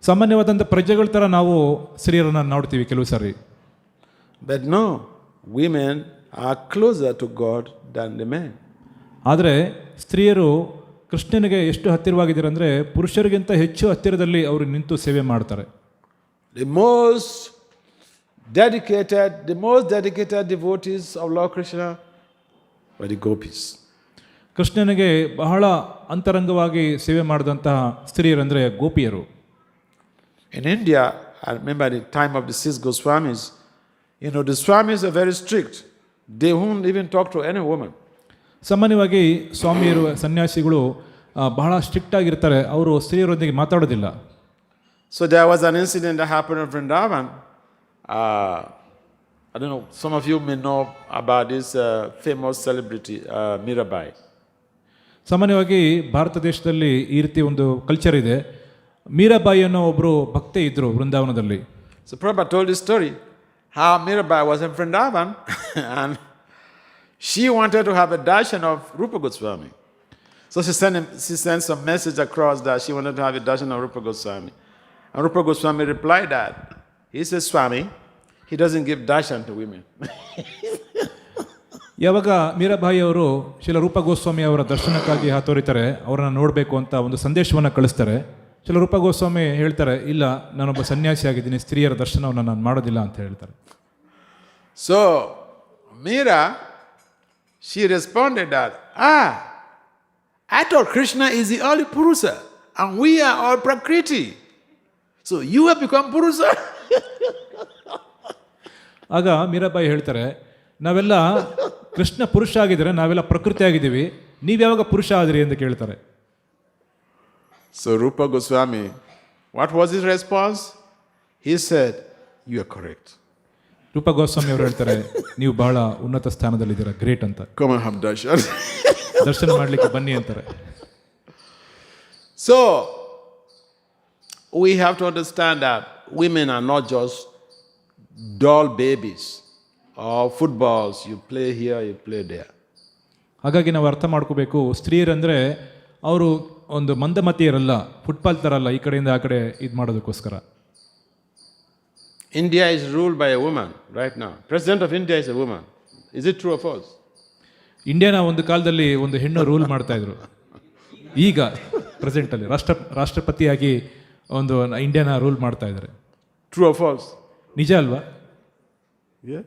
ಸಾಮಾನ್ಯವಾದಂಥ ಪ್ರಜೆಗಳ ಥರ ನಾವು ಸ್ತ್ರೀಯರನ್ನು ನೋಡ್ತೀವಿ ಕೆಲವು ಸಾರಿ. But no, women are closer to God than the men. ಆದರೆ ಸ್ತ್ರೀಯರು ಕೃಷ್ಣನಿಗೆ ಎಷ್ಟು ಹತ್ತಿರವಾಗಿದ್ದಾರೆ ಅಂದರೆ ಪುರುಷರಿಗಿಂತ ಹೆಚ್ಚು ಹತ್ತಿರದಲ್ಲಿ ಅವರು ನಿಂತು ಸೇವೆ ಮಾಡ್ತಾರೆ. The most dedicated devotees of Lord Krishna were the gopis. ಕೃಷ್ಣನಿಗೆ ಬಹಳ ಅಂತರಂಗವಾಗಿ ಸೇವೆ ಮಾಡಿದಂತಹ ಸ್ತ್ರೀಯರಂದರೆ ಗೋಪಿಯರು. In India, I remember the time of the 6 Goswamis, you know, the Swamis are very strict. They won't even talk to any woman. ಸಾಮಾನ್ಯವಾಗಿ ಸ್ವಾಮಿಯರು ಸನ್ಯಾಸಿಗಳು ಬಹಳ strict ಆಗಿರ್ತಾರೆ, ಅವರು ಸ್ತ್ರೀಯರೊಂದಿಗೆ ಮಾತಾಡೋದಿಲ್ಲ. So there was an incident that happened in Vrindavan. I don't know, some of you may know about this famous celebrity, Mirabai. ಸಾಮಾನ್ಯವಾಗಿ ಭಾರತ ದೇಶದಲ್ಲಿ ಈ ರೀತಿ ಒಂದು ಕಲ್ಚರ್ ಇದೆ. ಮೀರಾಬಾಯಿ ಅನ್ನೋ ಒಬ್ಬರು ಭಕ್ತೆ ಇದ್ದರು ವೃಂದಾವನದಲ್ಲಿ. So Prabhupada told this story, how Mirabai was in Vrindavan and she wanted to have a darshan of Rupa Goswami. So she sent some message across that she wanted to have a darshan of Rupa Goswami. And Rupa Goswami replied that, he says, Swami, he doesn't give darshan to women. ಯಾವಾಗ ಮೀರಾಬಾಯಿ ಅವರು ಶಿಲ ರೂಪ ಗೋಸ್ವಾಮಿ ಅವರ ದರ್ಶನಕ್ಕಾಗಿ ಹಾತೊರಿತಾರೆ, ಅವರನ್ನು ನೋಡಬೇಕು ಅಂತ ಒಂದು ಸಂದೇಶವನ್ನು ಕಳಿಸ್ತಾರೆ. ಶಿಲ ರೂಪ ಗೋಸ್ವಾಮಿ ಹೇಳ್ತಾರೆ, ಇಲ್ಲ, ನಾನೊಬ್ಬ ಸನ್ಯಾಸಿ ಆಗಿದ್ದೀನಿ, ಸ್ತ್ರೀಯರ ದರ್ಶನವನ್ನು ನಾನು ಮಾಡೋದಿಲ್ಲ ಅಂತ ಹೇಳ್ತಾರೆ. So Meera, she responded that, I thought Krishna is the only Purusa and we are all Prakriti. So you have become Purusa? ಆಗ ಮೀರಾಬಾಯಿ ಹೇಳ್ತಾರೆ, ನಾವೆಲ್ಲ ಕೃಷ್ಣ ಪುರುಷ ಆಗಿದ್ದಾರೆ, ನಾವೆಲ್ಲ ಪ್ರಕೃತಿ ಆಗಿದ್ದೀವಿ, ನೀವು ಯಾವಾಗ ಪುರುಷ ಆದ್ರಿ ಅಂತ ಕೇಳ್ತಾರೆ. So Rupa Goswami, what was his response? He said, you are correct. ರೂಪ ಗೋಸ್ವಾಮಿ ಅವರು ಹೇಳ್ತಾರೆ, ನೀವು ಬಹಳ ಉನ್ನತ ಸ್ಥಾನದಲ್ಲಿದ್ದೀರಾ, ಗ್ರೇಟ್ ಅಂತ. Come and have darshan. ದರ್ಶನ ಮಾಡಲಿಕ್ಕೆ ಬನ್ನಿ ಅಂತಾರೆ. So we have to understand that women are not just doll babies or footballs, you play here, you play there. ಹಾಗಾಗಿ ನಾವು ಅರ್ಥ ಮಾಡ್ಕೋಬೇಕು, ಸ್ತ್ರೀಯರಂದರೆ ಅವರು ಒಂದು ಮಂದಮತಿಯರಲ್ಲ, ಫುಟ್ಬಾಲ್ ಥರ ಅಲ್ಲ ಈ ಕಡೆಯಿಂದ ಆ ಕಡೆ ಇದು ಮಾಡೋದಕ್ಕೋಸ್ಕರ. India is ruled by a woman right now. President of India is a woman. Is it true or false? ಇಂಡಿಯಾನ ಒಂದು ಕಾಲದಲ್ಲಿ ಒಂದು ಹೆಣ್ಣು ರೂಲ್ ಮಾಡ್ತಾ ಇದ್ರು. ಈಗ ಪ್ರೆಸೆಂಟಲ್ಲಿ ರಾಷ್ಟ್ರಪತಿಯಾಗಿ ಒಂದು ಇಂಡಿಯಾನ ರೂಲ್ ಮಾಡ್ತಾ ಇದ್ದಾರೆ. True or false? ನಿಜ ಅಲ್ವಾ? Yeah.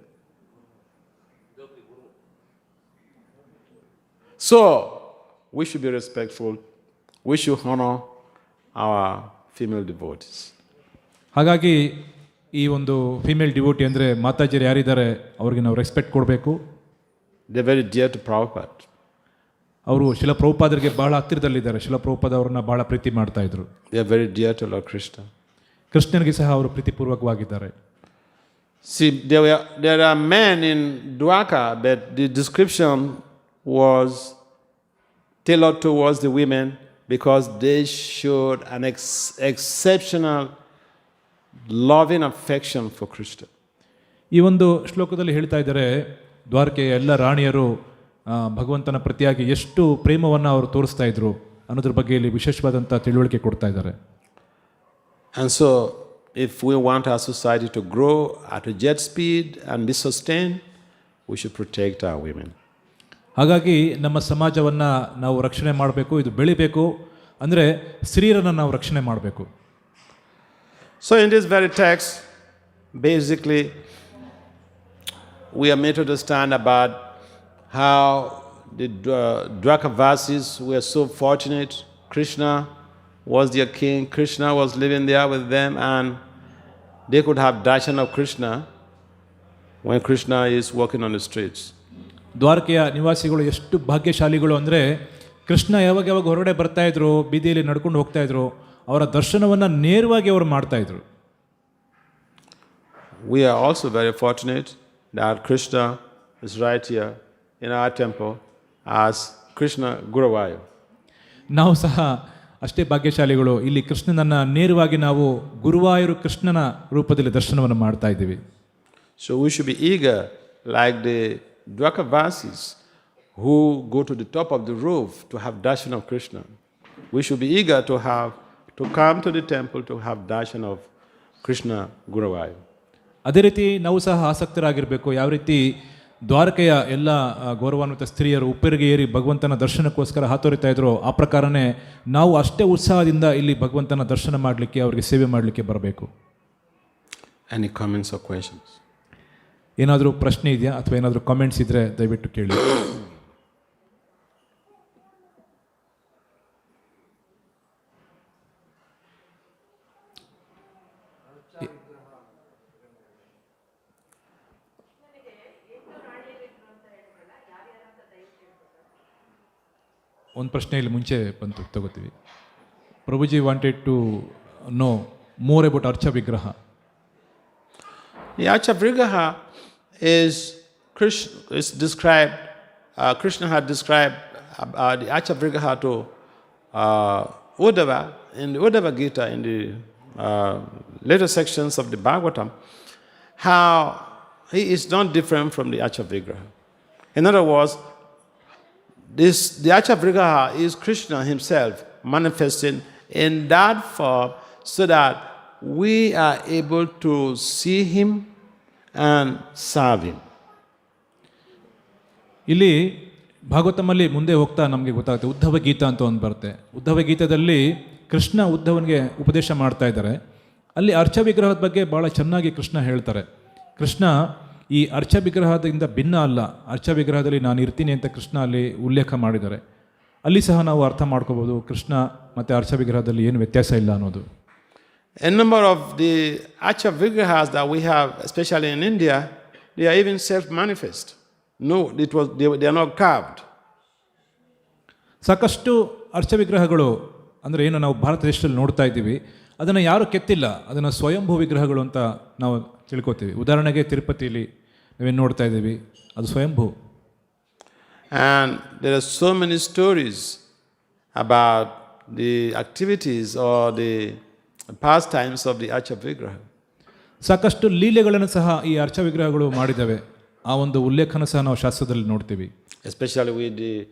So, we should be respectful. We should honor our female devotees. ಹಾಗಾಗಿ ಈ ಒಂದು ಫಿಮೇಲ್ ಡಿವೋಟಿ ಅಂದರೆ ಮಾತಾಜಿಯರು ಯಾರಿದ್ದಾರೆ ಅವ್ರಿಗೆ ನಾವು ರೆಸ್ಪೆಕ್ಟ್ ಕೊಡಬೇಕು. They are very dear to Prabhupada. ಅವರು ಶಿಲ ಪ್ರಭುಪಾದರಿಗೆ ಬಹಳ ಹತ್ತಿರದಲ್ಲಿದ್ದಾರೆ. ಶಿಲ ಪ್ರಭುಪಾದ ಅವ್ರನ್ನ ಬಹಳ ಪ್ರೀತಿ ಮಾಡ್ತಾ ಇದ್ರು. They are very dear to Lord Krishna. ಕೃಷ್ಣನಿಗೆ ಸಹ ಅವರು ಪ್ರೀತಿಪೂರ್ವಕವಾಗಿದ್ದಾರೆ. See, there are men in Dwarka, but the description was tailored towards the women because they showed an exceptional loving affection for Krishna. ಈ ಒಂದು ಶ್ಲೋಕದಲ್ಲಿ ಹೇಳ್ತಾ ಇದ್ದಾರೆ, ದ್ವಾರಕೆಯ ಎಲ್ಲ ರಾಣಿಯರು ಭಗವಂತನ ಪ್ರತಿಯಾಗಿ ಎಷ್ಟು ಪ್ರೇಮವನ್ನು ಅವರು ತೋರಿಸ್ತಾ ಇದ್ರು ಅನ್ನೋದ್ರ ಬಗ್ಗೆ ಇಲ್ಲಿ ವಿಶೇಷವಾದಂಥ ತಿಳುವಳಿಕೆ ಕೊಡ್ತಾ ಇದ್ದಾರೆ. And so, if we want our society to grow at a jet speed and be sustained, we should protect our women. ಹಾಗಾಗಿ ನಮ್ಮ ಸಮಾಜವನ್ನು ನಾವು ರಕ್ಷಣೆ ಮಾಡಬೇಕು, ಇದು ಬೆಳಿಬೇಕು ಅಂದರೆ ಸ್ತ್ರೀಯರನ್ನು ನಾವು ರಕ್ಷಣೆ ಮಾಡಬೇಕು. So in this very text, basically, we are made to understand about how the Dwarkavasis were so fortunate. Krishna was their king. Krishna was living there with them, and they could have darshan of Krishna when Krishna is walking on the streets. ದ್ವಾರಕೆಯ ನಿವಾಸಿಗಳು ಎಷ್ಟು ಭಾಗ್ಯಶಾಲಿಗಳು ಅಂದರೆ, ಕೃಷ್ಣ ಯಾವಾಗ ಹೊರಗಡೆ ಬರ್ತಾ ಇದ್ರು, ಬೀದಿಯಲ್ಲಿ ನಡ್ಕೊಂಡು ಹೋಗ್ತಾ ಇದ್ರು, ಅವರ ದರ್ಶನವನ್ನು ನೇರವಾಗಿ ಅವರು ಮಾಡ್ತಾ ಇದ್ರು. We are also very fortunate that Krishna is right here in our temple as Krishna Guruvaya. ನಾವು ಸಹ ಅಷ್ಟೇ ಭಾಗ್ಯಶಾಲಿಗಳು, ಇಲ್ಲಿ ಕೃಷ್ಣನನ್ನು ನೇರವಾಗಿ ನಾವು ಗುರುವಾಯೂರು ಕೃಷ್ಣನ ರೂಪದಲ್ಲಿ ದರ್ಶನವನ್ನು ಮಾಡ್ತಾ ಇದ್ದೀವಿ. So we should be eager like the Dwarkavasis who go to the top of the roof to have darshan of Krishna. We should be eager to come to the temple to have darshan of Krishna Guruvaya. ಅದೇ ರೀತಿ ನಾವು ಸಹ ಆಸಕ್ತರಾಗಿರಬೇಕು. ಯಾವ ರೀತಿ ದ್ವಾರಕೆಯ ಎಲ್ಲ ಗೌರವಾನ್ವಿತ ಸ್ತ್ರೀಯರು ಉಪ್ಪರಿಗೆ ಏರಿ ಭಗವಂತನ ದರ್ಶನಕ್ಕೋಸ್ಕರ ಹಾತೊರಿತಾ ಇದ್ರು, ಆ ಪ್ರಕಾರನೇ ನಾವು ಅಷ್ಟೇ ಉತ್ಸಾಹದಿಂದ ಇಲ್ಲಿ ಭಗವಂತನ ದರ್ಶನ ಮಾಡಲಿಕ್ಕೆ, ಅವರಿಗೆ ಸೇವೆ ಮಾಡಲಿಕ್ಕೆ ಬರಬೇಕು. Any comments or questions? ಏನಾದರೂ ಪ್ರಶ್ನೆ ಇದೆಯಾ ಅಥವಾ ಏನಾದರೂ ಕಾಮೆಂಟ್ಸ್ ಇದ್ದರೆ ದಯವಿಟ್ಟು ಕೇಳಿ. ಒಂದು ಪ್ರಶ್ನೆ ಇಲ್ಲಿ ಮುಂಚೆ ಬಂತು, ತಗೋತೀವಿ. Prabhuji wanted to know more about archa vigraha. The Archa Vigraha is described, Krishna had described the Archa Vigraha to Uddhava in the Uddhava Gita, in the later sections of the Bhagavatam, how he is not different from the Archa Vigraha. In other words, the Archa Vigraha is Krishna himself manifesting in that form so that we are able to see him and serve him. ಇಲ್ಲಿ ಭಾಗವತಮಲ್ಲಿ ಮುಂದೆ ಹೋಗ್ತಾ ನಮಗೆ ಗೊತ್ತಾಗುತ್ತೆ, ಉದ್ಧವ ಗೀತಾ ಅಂತ ಒಂದು ಬರುತ್ತೆ. ಉದ್ಧವ ಗೀತಾದಲ್ಲಿ ಕೃಷ್ಣ ಉದ್ಧವನಿಗೆ ಉಪದೇಶ ಮಾಡ್ತಾ ಇದ್ದಾರೆ. ಅಲ್ಲಿ ಅರ್ಚ ವಿಗ್ರಹದ ಬಗ್ಗೆ ಭಾಳ ಚೆನ್ನಾಗಿ ಕೃಷ್ಣ ಹೇಳ್ತಾರೆ. ಕೃಷ್ಣ ಈ ಅರ್ಚ ವಿಗ್ರಹದಿಂದ ಭಿನ್ನ ಅಲ್ಲ, ಅರ್ಚ ವಿಗ್ರಹದಲ್ಲಿ ನಾನು ಇರ್ತೀನಿ ಅಂತ ಕೃಷ್ಣ ಅಲ್ಲಿ ಉಲ್ಲೇಖ ಮಾಡಿದ್ದಾರೆ. ಅಲ್ಲಿ ಸಹ ನಾವು ಅರ್ಥ ಮಾಡ್ಕೋಬೋದು ಕೃಷ್ಣ ಮತ್ತು ಅರ್ಚ ವಿಗ್ರಹದಲ್ಲಿ ಏನು ವ್ಯತ್ಯಾಸ ಇಲ್ಲ ಅನ್ನೋದು. A number of the Archa Vigrahas that we have, especially in India, they are even self-manifest. No, they are not carved. ಸಾಕಷ್ಟು ಅರ್ಚ ವಿಗ್ರಹಗಳು ಅಂದರೆ ಏನು ನಾವು ಭಾರತ ದೇಶದಲ್ಲಿ ನೋಡ್ತಾ ಇದ್ದೀವಿ, ಅದನ್ನು ಯಾರೂ ಕೆತ್ತಿಲ್ಲ, ಅದನ್ನು ಸ್ವಯಂಭೂ ವಿಗ್ರಹಗಳು ಅಂತ ನಾವು ತಿಳ್ಕೊತೀವಿ. ಉದಾಹರಣೆಗೆ ತಿರುಪತಿಯಲ್ಲಿ ನಾವೇನು ನೋಡ್ತಾ ಇದ್ದೀವಿ, ಅದು ಸ್ವಯಂಭೂ. And there are so many stories about the activities or the pastimes of the Archa Vigraha. ಸಾಕಷ್ಟು ಲೀಲೆಗಳನ್ನು ಸಹ ಈ ಅರ್ಚ ವಿಗ್ರಹಗಳು ಮಾಡಿದ್ದಾವೆ. ಆ ಒಂದು ಉಲ್ಲೇಖನ ಸಹ ನಾವು ಶಾಸ್ತ್ರದಲ್ಲಿ ನೋಡ್ತೀವಿ. especially with the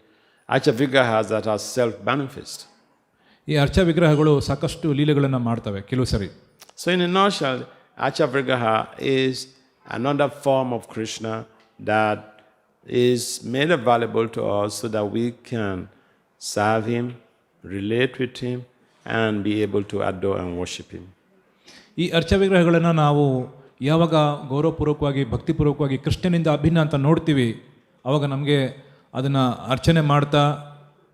Archa Vigrahas that are self-manifest. ಈ ಅರ್ಚಾ ವಿಗ್ರಹಗಳು ಸಾಕಷ್ಟು ಲೀಲೆಗಳನ್ನು ಮಾಡ್ತವೆ ಕೆಲವು ಸರಿ. So in a nutshell, Archa Vigraha is another form of Krishna that is made available to us so that we can serve him, relate with him, and be able to adore and worship him. ಈ ಅರ್ಚಾ ವಿಗ್ರಹಗಳನ್ನು ನಾವು ಯಾವಾಗ ಗೌರವಪೂರ್ವಕವಾಗಿ ಭಕ್ತಿಪೂರ್ವಕವಾಗಿ ಕೃಷ್ಣನಿಂದ ಅಭಿನ್ನ ಅಂತ ನೋಡ್ತೀವಿ, ಆವಾಗ ನಮಗೆ ಅದನ್ನು ಅರ್ಚನೆ ಮಾಡ್ತಾ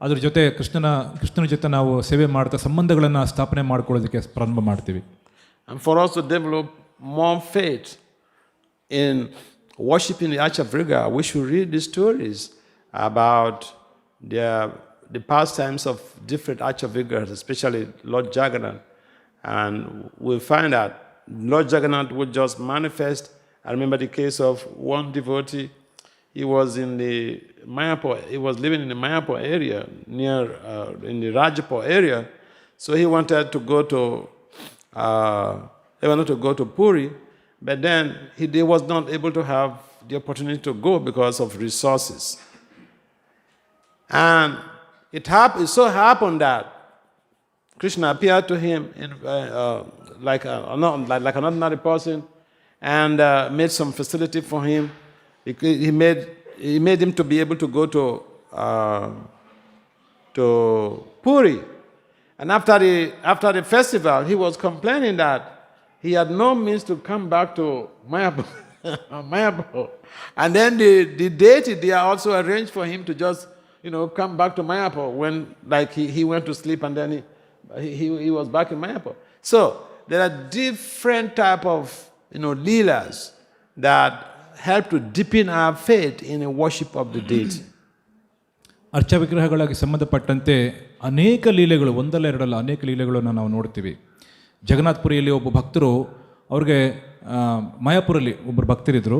ಅದ್ರ ಜೊತೆ ಕೃಷ್ಣನ ಜೊತೆ ನಾವು ಸೇವೆ ಮಾಡ್ತಾ ಸಂಬಂಧಗಳನ್ನು ಸ್ಥಾಪನೆ ಮಾಡ್ಕೊಳ್ಳೋದಕ್ಕೆ ಪ್ರಾರಂಭ ಮಾಡ್ತೀವಿ. And for us to develop more faith in worshiping the Archa Vigraha, we should read the stories about the pastimes of different Archa Vigrahas, especially Lord Jagannath. And we'll find that Lord Jagannath would just manifest. I remember the case of one devotee. He was living in the Mayapur area, in the Rajapur area. So he wanted to go to Puri, but then he was not able to have the opportunity to go because of resources. And it so happened that Krishna appeared to him like an ordinary person and made some facility for him. He made him to be able to go to Puri. And after the festival, he was complaining that he had no means to come back to Mayapur. And then the deity there also arranged for him to just, come back to Mayapur when, he went to sleep and then he was back in Mayapur. So there are different type of, leelas that help to deepen our faith in the worship of the deity. ಅರ್ಚಾ ವಿಗ್ರಹಗಳಿಗೆ ಸಂಬಂಧಪಟ್ಟಂತೆ ಅನೇಕ ಲೀಲೆಗಳು, ಒಂದಲ್ಲ ಎರಡಲ್ಲ ಅನೇಕ ಲೀಲೆಗಳನ್ನು ನಾವು ನೋಡ್ತೀವಿ. ಜಗನ್ನಾಥಪುರಿಯಲ್ಲಿ ಒಬ್ಬ ಭಕ್ತರು, ಅವ್ರಿಗೆ ಮಾಯಾಪುರಲ್ಲಿ ಒಬ್ಬರು ಭಕ್ತರಿದ್ದರು.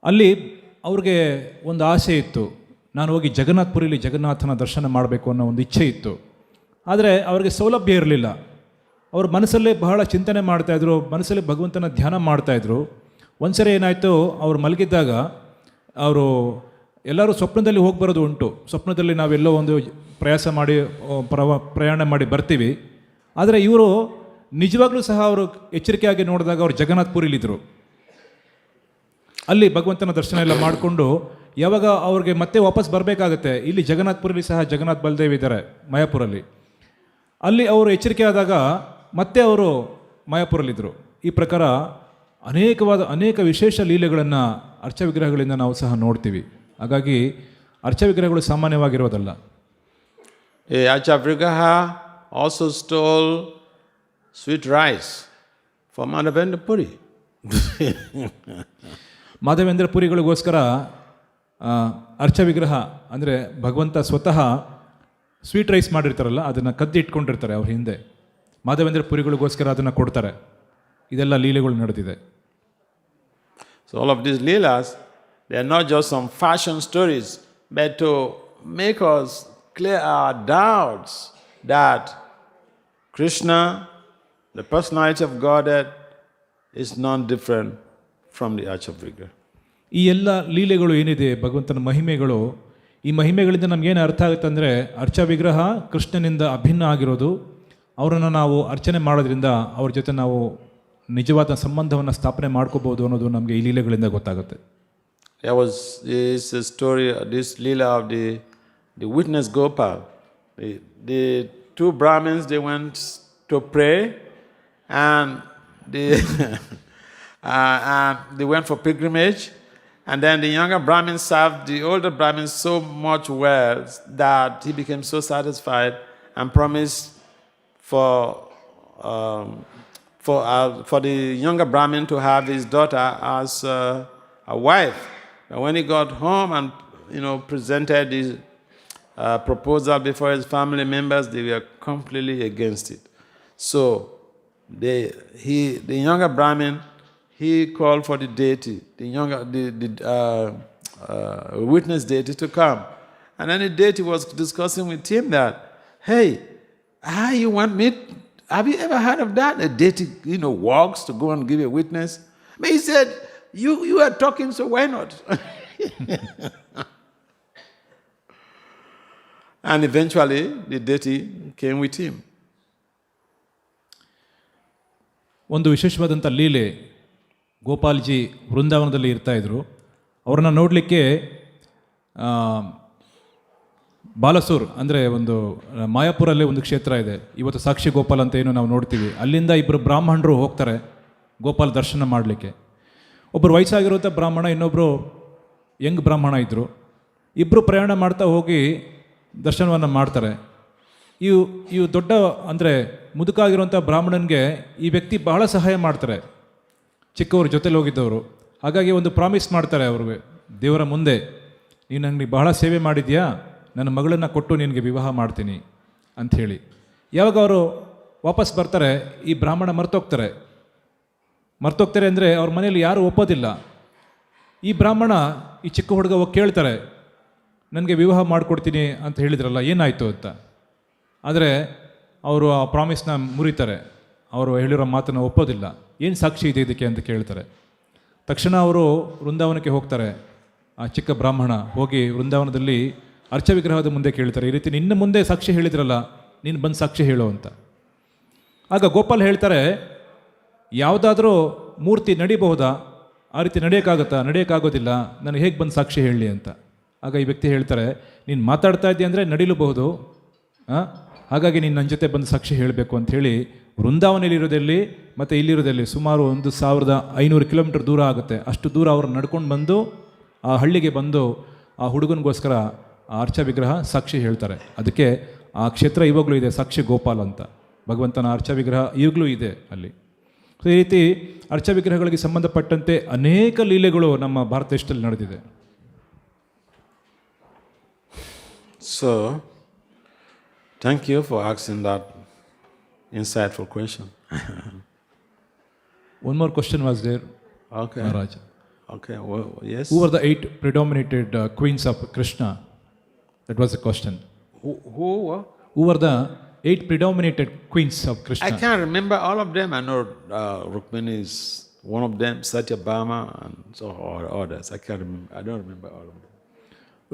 ಅಲ್ಲಿ ಅವ್ರಿಗೆ ಒಂದು ಆಸೆ ಇತ್ತು, ನಾನು ಹೋಗಿ ಜಗನ್ನಾಥಪುರಿಯಲ್ಲಿ ಜಗನ್ನಾಥನ ದರ್ಶನ ಮಾಡಬೇಕು ಅನ್ನೋ ಒಂದು ಇಚ್ಛೆ ಇತ್ತು. ಆದರೆ ಅವ್ರಿಗೆ ಸೌಲಭ್ಯ ಇರಲಿಲ್ಲ. ಅವ್ರ ಮನಸ್ಸಲ್ಲೇ ಬಹಳ ಚಿಂತನೆ ಮಾಡ್ತಾಯಿದ್ರು, ಮನಸ್ಸಲ್ಲಿ ಭಗವಂತನ ಧ್ಯಾನ ಮಾಡ್ತಾಯಿದ್ರು. ಒಂದು ಸರಿ ಏನಾಯಿತು, ಅವರು ಮಲಗಿದ್ದಾಗ ಅವರು ಎಲ್ಲರೂ ಸ್ವಪ್ನದಲ್ಲಿ ಹೋಗಿ ಬರೋದು ಉಂಟು. ಸ್ವಪ್ನದಲ್ಲಿ ನಾವೆಲ್ಲೋ ಒಂದು ಪ್ರಯಾಣ ಮಾಡಿ ಬರ್ತೀವಿ. ಆದರೆ ಇವರು ನಿಜವಾಗ್ಲೂ ಸಹ ಅವರು ಎಚ್ಚರಿಕೆಯಾಗಿ ನೋಡಿದಾಗ ಅವರು ಜಗನ್ನಾಥಪುರಿಲಿದ್ದರು. ಅಲ್ಲಿ ಭಗವಂತನ ದರ್ಶನ ಎಲ್ಲ ಮಾಡಿಕೊಂಡು ಯಾವಾಗ ಅವ್ರಿಗೆ ಮತ್ತೆ ವಾಪಸ್ ಬರಬೇಕಾಗತ್ತೆ, ಇಲ್ಲಿ ಜಗನ್ನಾಥಪುರಲ್ಲಿ ಸಹ ಜಗನ್ನಾಥ್ ಬಲದೇವ್ ಇದ್ದಾರೆ ಮಾಯಾಪುರಲ್ಲಿ. ಅಲ್ಲಿ ಅವರು ಎಚ್ಚರಿಕೆ ಆದಾಗ ಮತ್ತೆ ಅವರು ಮಾಯಾಪುರಲ್ಲಿದ್ದರು. ಈ ಪ್ರಕಾರ ಅನೇಕ ವಿಶೇಷ ಲೀಲೆಗಳನ್ನು ಅರ್ಚಾ ವಿಗ್ರಹಗಳಿಂದ ನಾವು ಸಹ ನೋಡ್ತೀವಿ. ಹಾಗಾಗಿ ಅರ್ಚಾ ವಿಗ್ರಹಗಳು ಸಾಮಾನ್ಯವಾಗಿರೋದಲ್ಲ. The Archa Vigraha also stole sweet rice from Madhavendra Puri. Madhavendra ಪುರಿಗಳಿಗೋಸ್ಕರ ಅರ್ಚಾ ವಿಗ್ರಹ ಅಂದರೆ ಭಗವಂತ ಸ್ವತಃ ಸ್ವೀಟ್ ರೈಸ್ ಮಾಡಿರ್ತಾರಲ್ಲ, ಅದನ್ನು ಕದ್ದು ಇಟ್ಕೊಂಡಿರ್ತಾರೆ ಅವ್ರ ಹಿಂದೆ. ಮಾಧವೇಂದ್ರ ಪುರಿಗಳಿಗೋಸ್ಕರ ಅದನ್ನು ಕೊಡ್ತಾರೆ. ಇದೆಲ್ಲ ಲೀಲೆಗಳು ನಡೆದಿದೆ. So all of these leelas, they are not just some fashion stories, but to make us clear our doubts that Krishna, the personality of Godhead, is not different from the Archa Vigraha. ಈ ಎಲ್ಲ ಲೀಲೆಗಳು ಏನಿದೆ, ಭಗವಂತನ ಮಹಿಮೆಗಳು, ಈ ಮಹಿಮೆಗಳಿಂದ ನಮಗೇನು ಅರ್ಥ ಆಗುತ್ತೆ ಅಂದರೆ, ಅರ್ಚಾ ವಿಗ್ರಹ ಕೃಷ್ಣನಿಂದ ಅಭಿನ್ನ ಆಗಿರೋದು. ಅವರನ್ನು ನಾವು ಅರ್ಚನೆ ಮಾಡೋದ್ರಿಂದ ಅವ್ರ ಜೊತೆ ನಾವು ನಿಜವಾದ ಸಂಬಂಧವನ್ನು ಸ್ಥಾಪನೆ ಮಾಡ್ಕೋಬೋದು ಅನ್ನೋದು ನಮಗೆ ಈ ಲೀಲೆಗಳಿಂದ ಗೊತ್ತಾಗುತ್ತೆ. There was this story, this leela of the witness Gopal. The two Brahmins, they went to pray and they went for pilgrimage. And then the younger Brahmin served the older Brahmin so much well that he became so satisfied and promised for the younger Brahmin to have his daughter as a wife. And when he got home and presented his proposal before his family members, they were completely against it. So the younger Brahmin, he called for the deity, the witness deity to come. And then the deity was discussing with him that, hey, how you want me? Have you ever heard of that? A deity, walks to go and give a witness. But he said, you are talking, so why not? And eventually, the deity came with him. ಒಂದು ವಿಶೇಷವಾದಂಥ ಲೀಲೆ, ಗೋಪಾಲ್ಜಿ ವೃಂದಾವನದಲ್ಲಿ ಇರ್ತಾಯಿದ್ರು. ಅವ್ರನ್ನ ನೋಡಲಿಕ್ಕೆ ಬಾಲಸೂರ್ ಅಂದರೆ ಒಂದು ಮಾಯಾಪುರಲ್ಲೇ ಒಂದು ಕ್ಷೇತ್ರ ಇದೆ, ಇವತ್ತು ಸಾಕ್ಷಿ ಗೋಪಾಲ್ ಅಂತ ಏನು ನಾವು ನೋಡ್ತೀವಿ. ಅಲ್ಲಿಂದ ಇಬ್ಬರು ಬ್ರಾಹ್ಮಣರು ಹೋಗ್ತಾರೆ ಗೋಪಾಲ್ ದರ್ಶನ ಮಾಡಲಿಕ್ಕೆ. ಒಬ್ಬರು ವಯಸ್ಸಾಗಿರುವಂಥ ಬ್ರಾಹ್ಮಣ, ಇನ್ನೊಬ್ಬರು ಯಂಗ್ ಬ್ರಾಹ್ಮಣ ಇದ್ದರು. ಇಬ್ಬರು ಪ್ರಯಾಣ ಮಾಡ್ತಾ ಹೋಗಿ ದರ್ಶನವನ್ನು ಮಾಡ್ತಾರೆ. ಇವು ದೊಡ್ಡ ಅಂದರೆ ಮುದುಕಾಗಿರುವಂಥ ಬ್ರಾಹ್ಮಣನಿಗೆ ಈ ವ್ಯಕ್ತಿ ಬಹಳ ಸಹಾಯ ಮಾಡ್ತಾರೆ, ಚಿಕ್ಕವ್ರ ಜೊತೆಲಿ ಹೋಗಿದ್ದವರು. ಹಾಗಾಗಿ ಒಂದು ಪ್ರಾಮಿಸ್ ಮಾಡ್ತಾರೆ ಅವ್ರಿಗೆ ದೇವರ ಮುಂದೆ, ನೀನು ನನಗೆ ಬಹಳ ಸೇವೆ ಮಾಡಿದ್ಯಾ, ನನ್ನ ಮಗಳನ್ನು ಕೊಟ್ಟು ನಿನಗೆ ವಿವಾಹ ಮಾಡ್ತೀನಿ ಅಂಥೇಳಿ. ಯಾವಾಗ ಅವರು ವಾಪಸ್ ಬರ್ತಾರೆ, ಈ ಬ್ರಾಹ್ಮಣ ಮರ್ತೋಗ್ತಾರೆ ಅಂದರೆ ಅವ್ರ ಮನೇಲಿ ಯಾರೂ ಒಪ್ಪೋದಿಲ್ಲ. ಈ ಬ್ರಾಹ್ಮಣ ಈ ಚಿಕ್ಕ ಹುಡುಗ ಹೋಗಿ ಕೇಳ್ತಾರೆ, ನನಗೆ ವಿವಾಹ ಮಾಡಿಕೊಡ್ತೀನಿ ಅಂತ ಹೇಳಿದ್ರಲ್ಲ, ಏನಾಯಿತು ಅಂತ. ಆದರೆ ಅವರು ಆ ಪ್ರಾಮಿಸ್ನ ಮುರಿತಾರೆ, ಅವರು ಹೇಳಿರೋ ಮಾತನ್ನು ಒಪ್ಪೋದಿಲ್ಲ. ಏನು ಸಾಕ್ಷಿ ಇದೆ ಇದಕ್ಕೆ ಅಂತ ಕೇಳ್ತಾರೆ. ತಕ್ಷಣ ಅವರು ವೃಂದಾವನಕ್ಕೆ ಹೋಗ್ತಾರೆ. ಆ ಚಿಕ್ಕ ಬ್ರಾಹ್ಮಣ ಹೋಗಿ ವೃಂದಾವನದಲ್ಲಿ ಅರ್ಚ ವಿಗ್ರಹದ ಮುಂದೆ ಕೇಳ್ತಾರೆ, ಈ ರೀತಿ ನಿನ್ನ ಮುಂದೆ ಸಾಕ್ಷಿ ಹೇಳಿದ್ರಲ್ಲ, ನೀನು ಬಂದು ಸಾಕ್ಷಿ ಹೇಳು ಅಂತ. ಆಗ ಗೋಪಾಲ್ ಹೇಳ್ತಾರೆ, ಯಾವುದಾದ್ರೂ ಮೂರ್ತಿ ನಡಿಬಹುದಾ, ಆ ರೀತಿ ನಡೆಯೋಕ್ಕಾಗೋದಿಲ್ಲ, ನನಗೆ ಹೇಗೆ ಬಂದು ಸಾಕ್ಷಿ ಹೇಳಲಿ ಅಂತ. ಆಗ ಈ ವ್ಯಕ್ತಿ ಹೇಳ್ತಾರೆ, ನೀನು ಮಾತಾಡ್ತಾ ಇದ್ದೀಯ ಅಂದರೆ ನಡಿಲೂಬಹುದು, ಹಾಗಾಗಿ ನೀನು ನನ್ನ ಜೊತೆ ಬಂದು ಸಾಕ್ಷಿ ಹೇಳಬೇಕು ಅಂಥೇಳಿ ವೃಂದಾವನಲ್ಲಿರೋದಲ್ಲಿ ಮತ್ತು ಇಲ್ಲಿರೋದಲ್ಲಿ ಸುಮಾರು 1500 ಕಿಲೋಮೀಟರ್ ದೂರ ಆಗುತ್ತೆ. ಅಷ್ಟು ದೂರ ಅವರು ನಡ್ಕೊಂಡು ಬಂದು ಆ ಹಳ್ಳಿಗೆ ಬಂದು ಆ ಹುಡುಗನಿಗೋಸ್ಕರ ಆ ಅರ್ಚ ವಿಗ್ರಹ ಸಾಕ್ಷಿ ಹೇಳ್ತಾರೆ. ಅದಕ್ಕೆ ಆ ಕ್ಷೇತ್ರ ಇವಾಗಲೂ ಇದೆ, ಸಾಕ್ಷಿ ಗೋಪಾಲ್ ಅಂತ. ಭಗವಂತನ ಅರ್ಚ ವಿಗ್ರಹ ಈಗಲೂ ಇದೆ ಅಲ್ಲಿ. ಸೊ ಈ ರೀತಿ ಅರ್ಚ ವಿಗ್ರಹಗಳಿಗೆ ಸಂಬಂಧಪಟ್ಟಂತೆ ಅನೇಕ ಲೀಲೆಗಳು ನಮ್ಮ ಭಾರತ ದೇಶದಲ್ಲಿ ನಡೆದಿದೆ. So, thank you for asking that insightful question. One more question was there, Okay. Maharaj. Okay, well, yes. Who were the 8 predominated queens of Krishna? That was the question. Who? Who were the 8 predominated queens of Krishna? I can't remember all of them. I know Rukmini is one of them, Satyabhama, and so or others. I can't remember. I don't remember all of them.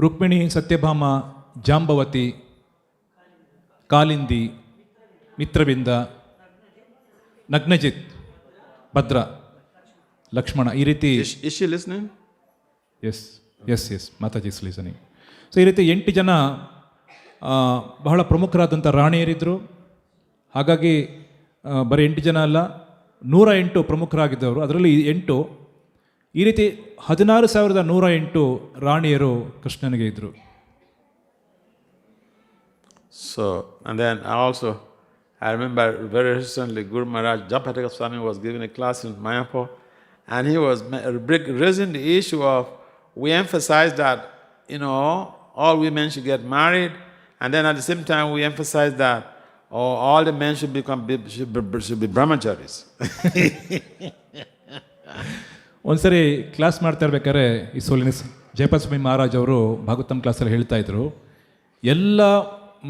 Rukmini, Satyabhama, Jambavati, Kalindi, Mitravinda, Nagnajit, ಭದ್ರ, ಲಕ್ಷ್ಮಣ, ಈ ರೀತಿ. Is she listening? Yes Mataji is listening. So ಈ ರೀತಿ 8 ಜನ ಬಹಳ ಪ್ರಮುಖರಾದಂಥ ರಾಣಿಯರಿದ್ದರು. ಹಾಗಾಗಿ ಬರೀ 8 ಜನ ಅಲ್ಲ, 108 ಪ್ರಮುಖರಾಗಿದ್ದವರು, ಅದರಲ್ಲಿ 8. ಈ ರೀತಿ 16,108 ರಾಣಿಯರು ಕೃಷ್ಣನಿಗೆ ಇದ್ದರು. So, and then I remember very recently Guru Maharaj Bhakti Vasudeva Swami was giving a class in Mayapur, and he was raising the issue of, we emphasize that, all women should get married, and then at the same time we emphasize that all the men should be brahmacharis. ಒಂದ್ಸರಿ class ಮಾಡ್ತಾ ಇರ್ಬೇಕಾದ್ರೆ ಈ ಸೋಲಿನಿಸ್ ಜಯಪಾಸ್ವಾಮಿ ಮಹಾರಾಜ್ ಅವರು ಭಾಗವತಂ ಕ್ಲಾಸಲ್ಲಿ ಹೇಳ್ತಾ ಇದ್ರು, ಎಲ್ಲ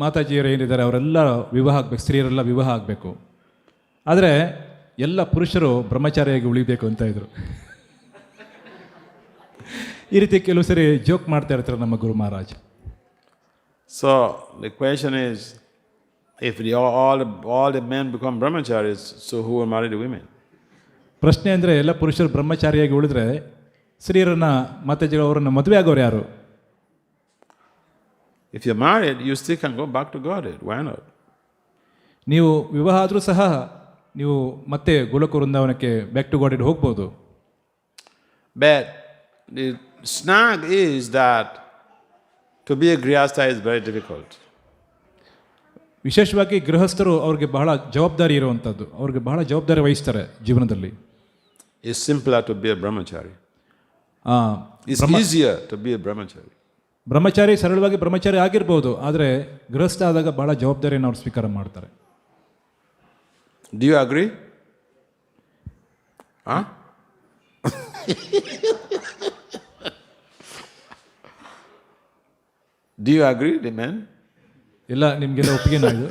ಮಾತಾಜಿಯರು ಏನಿದ್ದಾರೆ ಅವರೆಲ್ಲ ವಿವಾಹ ಆಗಬೇಕು, ಸ್ತ್ರೀಯರೆಲ್ಲ ವಿವಾಹ ಆಗಬೇಕು, ಆದರೆ ಎಲ್ಲ ಪುರುಷರು ಬ್ರಹ್ಮಚಾರಿಯಾಗಿ ಉಳಿಬೇಕು ಅಂತ ಇದ್ರು. ಈ ರೀತಿ ಕೆಲವು ಸರಿ ಜೋಕ್ ಮಾಡ್ತಾ ಇರ್ತಾರೆ ನಮ್ಮ ಗುರು Maharaj. So the question is, if all the men become brahmacharis, so who will marry the women? ಪ್ರಶ್ನೆ ಅಂದರೆ, ಎಲ್ಲ ಪುರುಷರು ಬ್ರಹ್ಮಚಾರಿಯಾಗಿ ಉಳಿದ್ರೆ ಸ್ತ್ರೀಯರನ್ನ ಮಾತಾಜಿಗಳು ಅವರನ್ನು ಮದುವೆ ಆಗೋರು ಯಾರು? If you're married, you still can go back to Godhead. Why not? ನೀವು ವಿವಾಹ ಆದರೂ ಸಹ ನೀವು ಮತ್ತೆ ಗೋಲಕ ವೃಂದಾವನಕ್ಕೆ ಬ್ಯಾಕ್ ಟು ಗಾಡ್ ಹೋಗ್ಬೋದು. But the snag is that to be a grihastha is very difficult. ವಿಶೇಷವಾಗಿ ಗೃಹಸ್ಥರು ಅವ್ರಿಗೆ ಬಹಳ ಜವಾಬ್ದಾರಿ ಇರುವಂಥದ್ದು, ಅವ್ರಿಗೆ ಬಹಳ ಜವಾಬ್ದಾರಿ ವಹಿಸ್ತಾರೆ ಜೀವನದಲ್ಲಿ. It's simpler to be a brahmachari. It's easier to be a brahmachari. ಬ್ರಹ್ಮಚಾರಿ ಸರಳವಾಗಿ ಬ್ರಹ್ಮಚಾರಿ ಆಗಿರ್ಬೋದು, ಆದರೆ ಗೃಹಸ್ಥ ಆದಾಗ ಬಹಳ ಜವಾಬ್ದಾರಿಯನ್ನು ಅವ್ರು ಸ್ವೀಕಾರ ಮಾಡ್ತಾರೆ. Do you agree? Huh? Do you agree, the men? ಎಲ್ಲ ನಿಮಗೆಲ್ಲ ಒಪ್ಪಿಗೆನಾ ಇದು?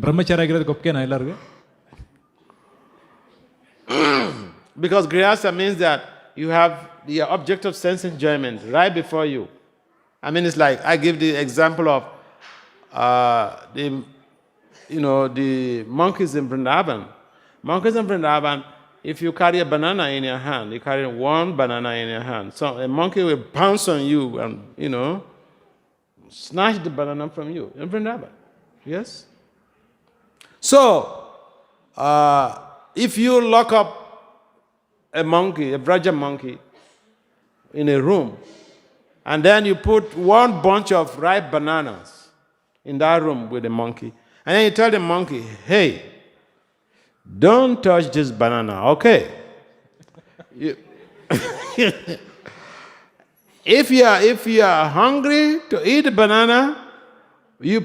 ಬ್ರಹ್ಮಚಾರಿ ಆಗಿರೋದಕ್ಕೆ ಒಪ್ಪಿಗೆನಾ ಎಲ್ಲರಿಗೂ? Because grihastha means that you have the object of sense enjoyment right before you. I mean, it's like I give the example of the monkeys in Vrindavan. Monkeys in Vrindavan, if you carry a banana in your hand, you carry one banana in your hand. So a monkey will pounce on you and, snatch the banana from you in Vrindavan. Yes? So, if you lock up a monkey, a Braja monkey, in a room, and then you put one bunch of ripe bananas in that room with the monkey, and then you tell the monkey, hey, don't touch this banana, okay? If you are hungry to eat a banana, you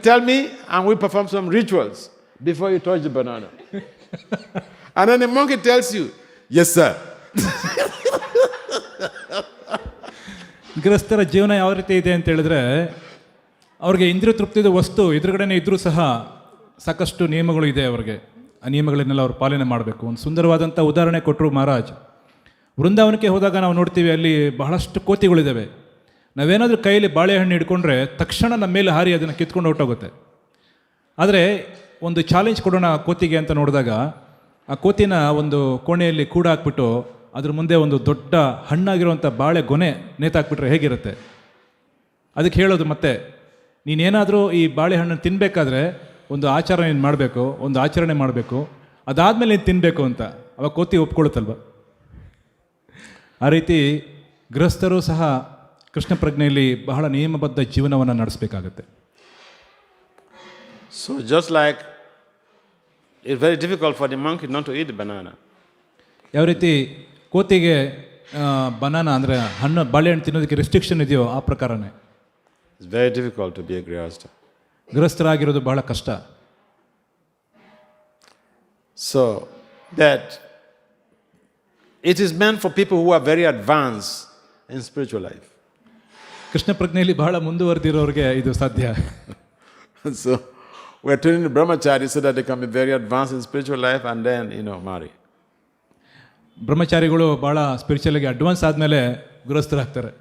tell me, and we perform some rituals before you touch the banana. And then the monkey tells you, yes, sir. ಗೃಹಸ್ಥರ ಜೀವನ ಯಾವ ರೀತಿ ಇದೆ ಅಂತ ಹೇಳಿದ್ರೆ, ಅವ್ರಿಗೆ ಇಂದ್ರಿಯ ತೃಪ್ತಿದ ವಸ್ತು ಎದುರುಗಡೆನೇ ಇದ್ದರೂ ಸಹ ಸಾಕಷ್ಟು ನಿಯಮಗಳು ಇದೆ ಅವ್ರಿಗೆ. ಆ ನಿಯಮಗಳನ್ನೆಲ್ಲ ಅವ್ರು ಪಾಲನೆ ಮಾಡಬೇಕು. ಒಂದು ಸುಂದರವಾದಂಥ ಉದಾಹರಣೆ ಕೊಟ್ಟರು ಮಹಾರಾಜ್. ವೃಂದಾವನಕ್ಕೆ ಹೋದಾಗ ನಾವು ನೋಡ್ತೀವಿ, ಅಲ್ಲಿ ಬಹಳಷ್ಟು ಕೋತಿಗಳಿದ್ದಾವೆ. ನಾವೇನಾದರೂ ಕೈಯಲ್ಲಿ ಬಾಳೆಹಣ್ಣು ಹಿಡ್ಕೊಂಡ್ರೆ ತಕ್ಷಣ ನಮ್ಮ ಮೇಲೆ ಹಾರಿ ಅದನ್ನು ಕಿತ್ಕೊಂಡು ಹೊರಟೋಗುತ್ತೆ. ಆದರೆ ಒಂದು ಚಾಲೆಂಜ್ ಕೊಡೋಣ ಕೋತಿಗೆ ಅಂತ ನೋಡಿದಾಗ, ಆ ಕೋತಿನ ಒಂದು ಕೋಣೆಯಲ್ಲಿ ಕೂಡ ಹಾಕ್ಬಿಟ್ಟು ಅದ್ರ ಮುಂದೆ ಒಂದು ದೊಡ್ಡ ಹಣ್ಣಾಗಿರುವಂಥ ಬಾಳೆ ಗೊನೆ ನೇತಾಕ್ಬಿಟ್ರೆ ಹೇಗಿರುತ್ತೆ? ಅದಕ್ಕೆ ಹೇಳೋದು ಮತ್ತೆ, ನೀನೇನಾದರೂ ಈ ಬಾಳೆಹಣ್ಣನ್ನು ತಿನ್ನಬೇಕಾದ್ರೆ ಒಂದು ಆಚಾರ ನೀನು ಮಾಡಬೇಕು, ಒಂದು ಆಚರಣೆ ಮಾಡಬೇಕು, ಅದಾದಮೇಲೆ ನೀನು ತಿನ್ನಬೇಕು ಅಂತ. ಅವಾಗ ಕೋತಿ ಒಪ್ಕೊಳ್ಳುತ್ತಲ್ವ? ಆ ರೀತಿ ಗೃಹಸ್ಥರು ಸಹ ಕೃಷ್ಣ ಪ್ರಜ್ಞೆಯಲ್ಲಿ ಬಹಳ ನಿಯಮಬದ್ಧ ಜೀವನವನ್ನು ನಡೆಸಬೇಕಾಗತ್ತೆ. So just like it's very difficult for the monkey not to eat the banana. ಯಾವ ರೀತಿ ಕೋತಿಗೆ ಬನಾನಾ ಅಂದರೆ ಹಣ್ಣು ಬಾಳೆಹಣ್ಣು ತಿನ್ನೋದಕ್ಕೆ ರೆಸ್ಟ್ರಿಕ್ಷನ್ ಇದೆಯೋ ಆ ಪ್ರಕಾರನೇ It's very difficult to be a grihastha. ಗೃಹಸ್ಥರಾಗಿರೋದು ಬಹಳ ಕಷ್ಟ. So that it is meant for people who are very advanced in spiritual life. Krishna ಪ್ರಜ್ಞೆಯಲ್ಲಿ ಬಹಳ ಮುಂದುವರೆದಿರೋರಿಗೆ ಇದು ಸಾಧ್ಯ. So we are training the brahmachari so that they can be very advanced in spiritual life and then, marry. ಬ್ರಹ್ಮಚಾರಿಗಳು ಭಾಳ ಸ್ಪಿರಿಚುವಲಾಗಿ advance ಆದಮೇಲೆ ಗೃಹಸ್ಥರಾಗ್ತಾರೆ.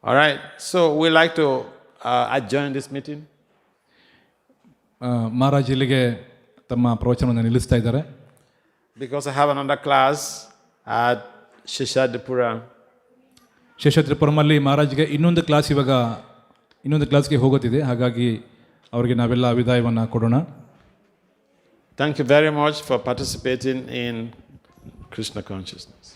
All right, so we like to adjourn this meeting. Maharaj ಇಲ್ಲಿಗೆ ತಮ್ಮ ಪ್ರವಚನವನ್ನು ನಿಲ್ಲಿಸ್ತಾ ಇದ್ದಾರೆ. Because I have another class at Sheshadripura. ಶೇಷಾದ್ರಿಪುರಮಲ್ಲಿ ಮಹಾರಾಜ್ಗೆ ಇನ್ನೊಂದು ಕ್ಲಾಸ್ಗೆ ಹೋಗೋತಿದೆ. ಹಾಗಾಗಿ ಅವರಿಗೆ ನಾವೆಲ್ಲ ವಿದಾಯವನ್ನು ಕೊಡೋಣ. Thank you very much for participating in Krishna consciousness.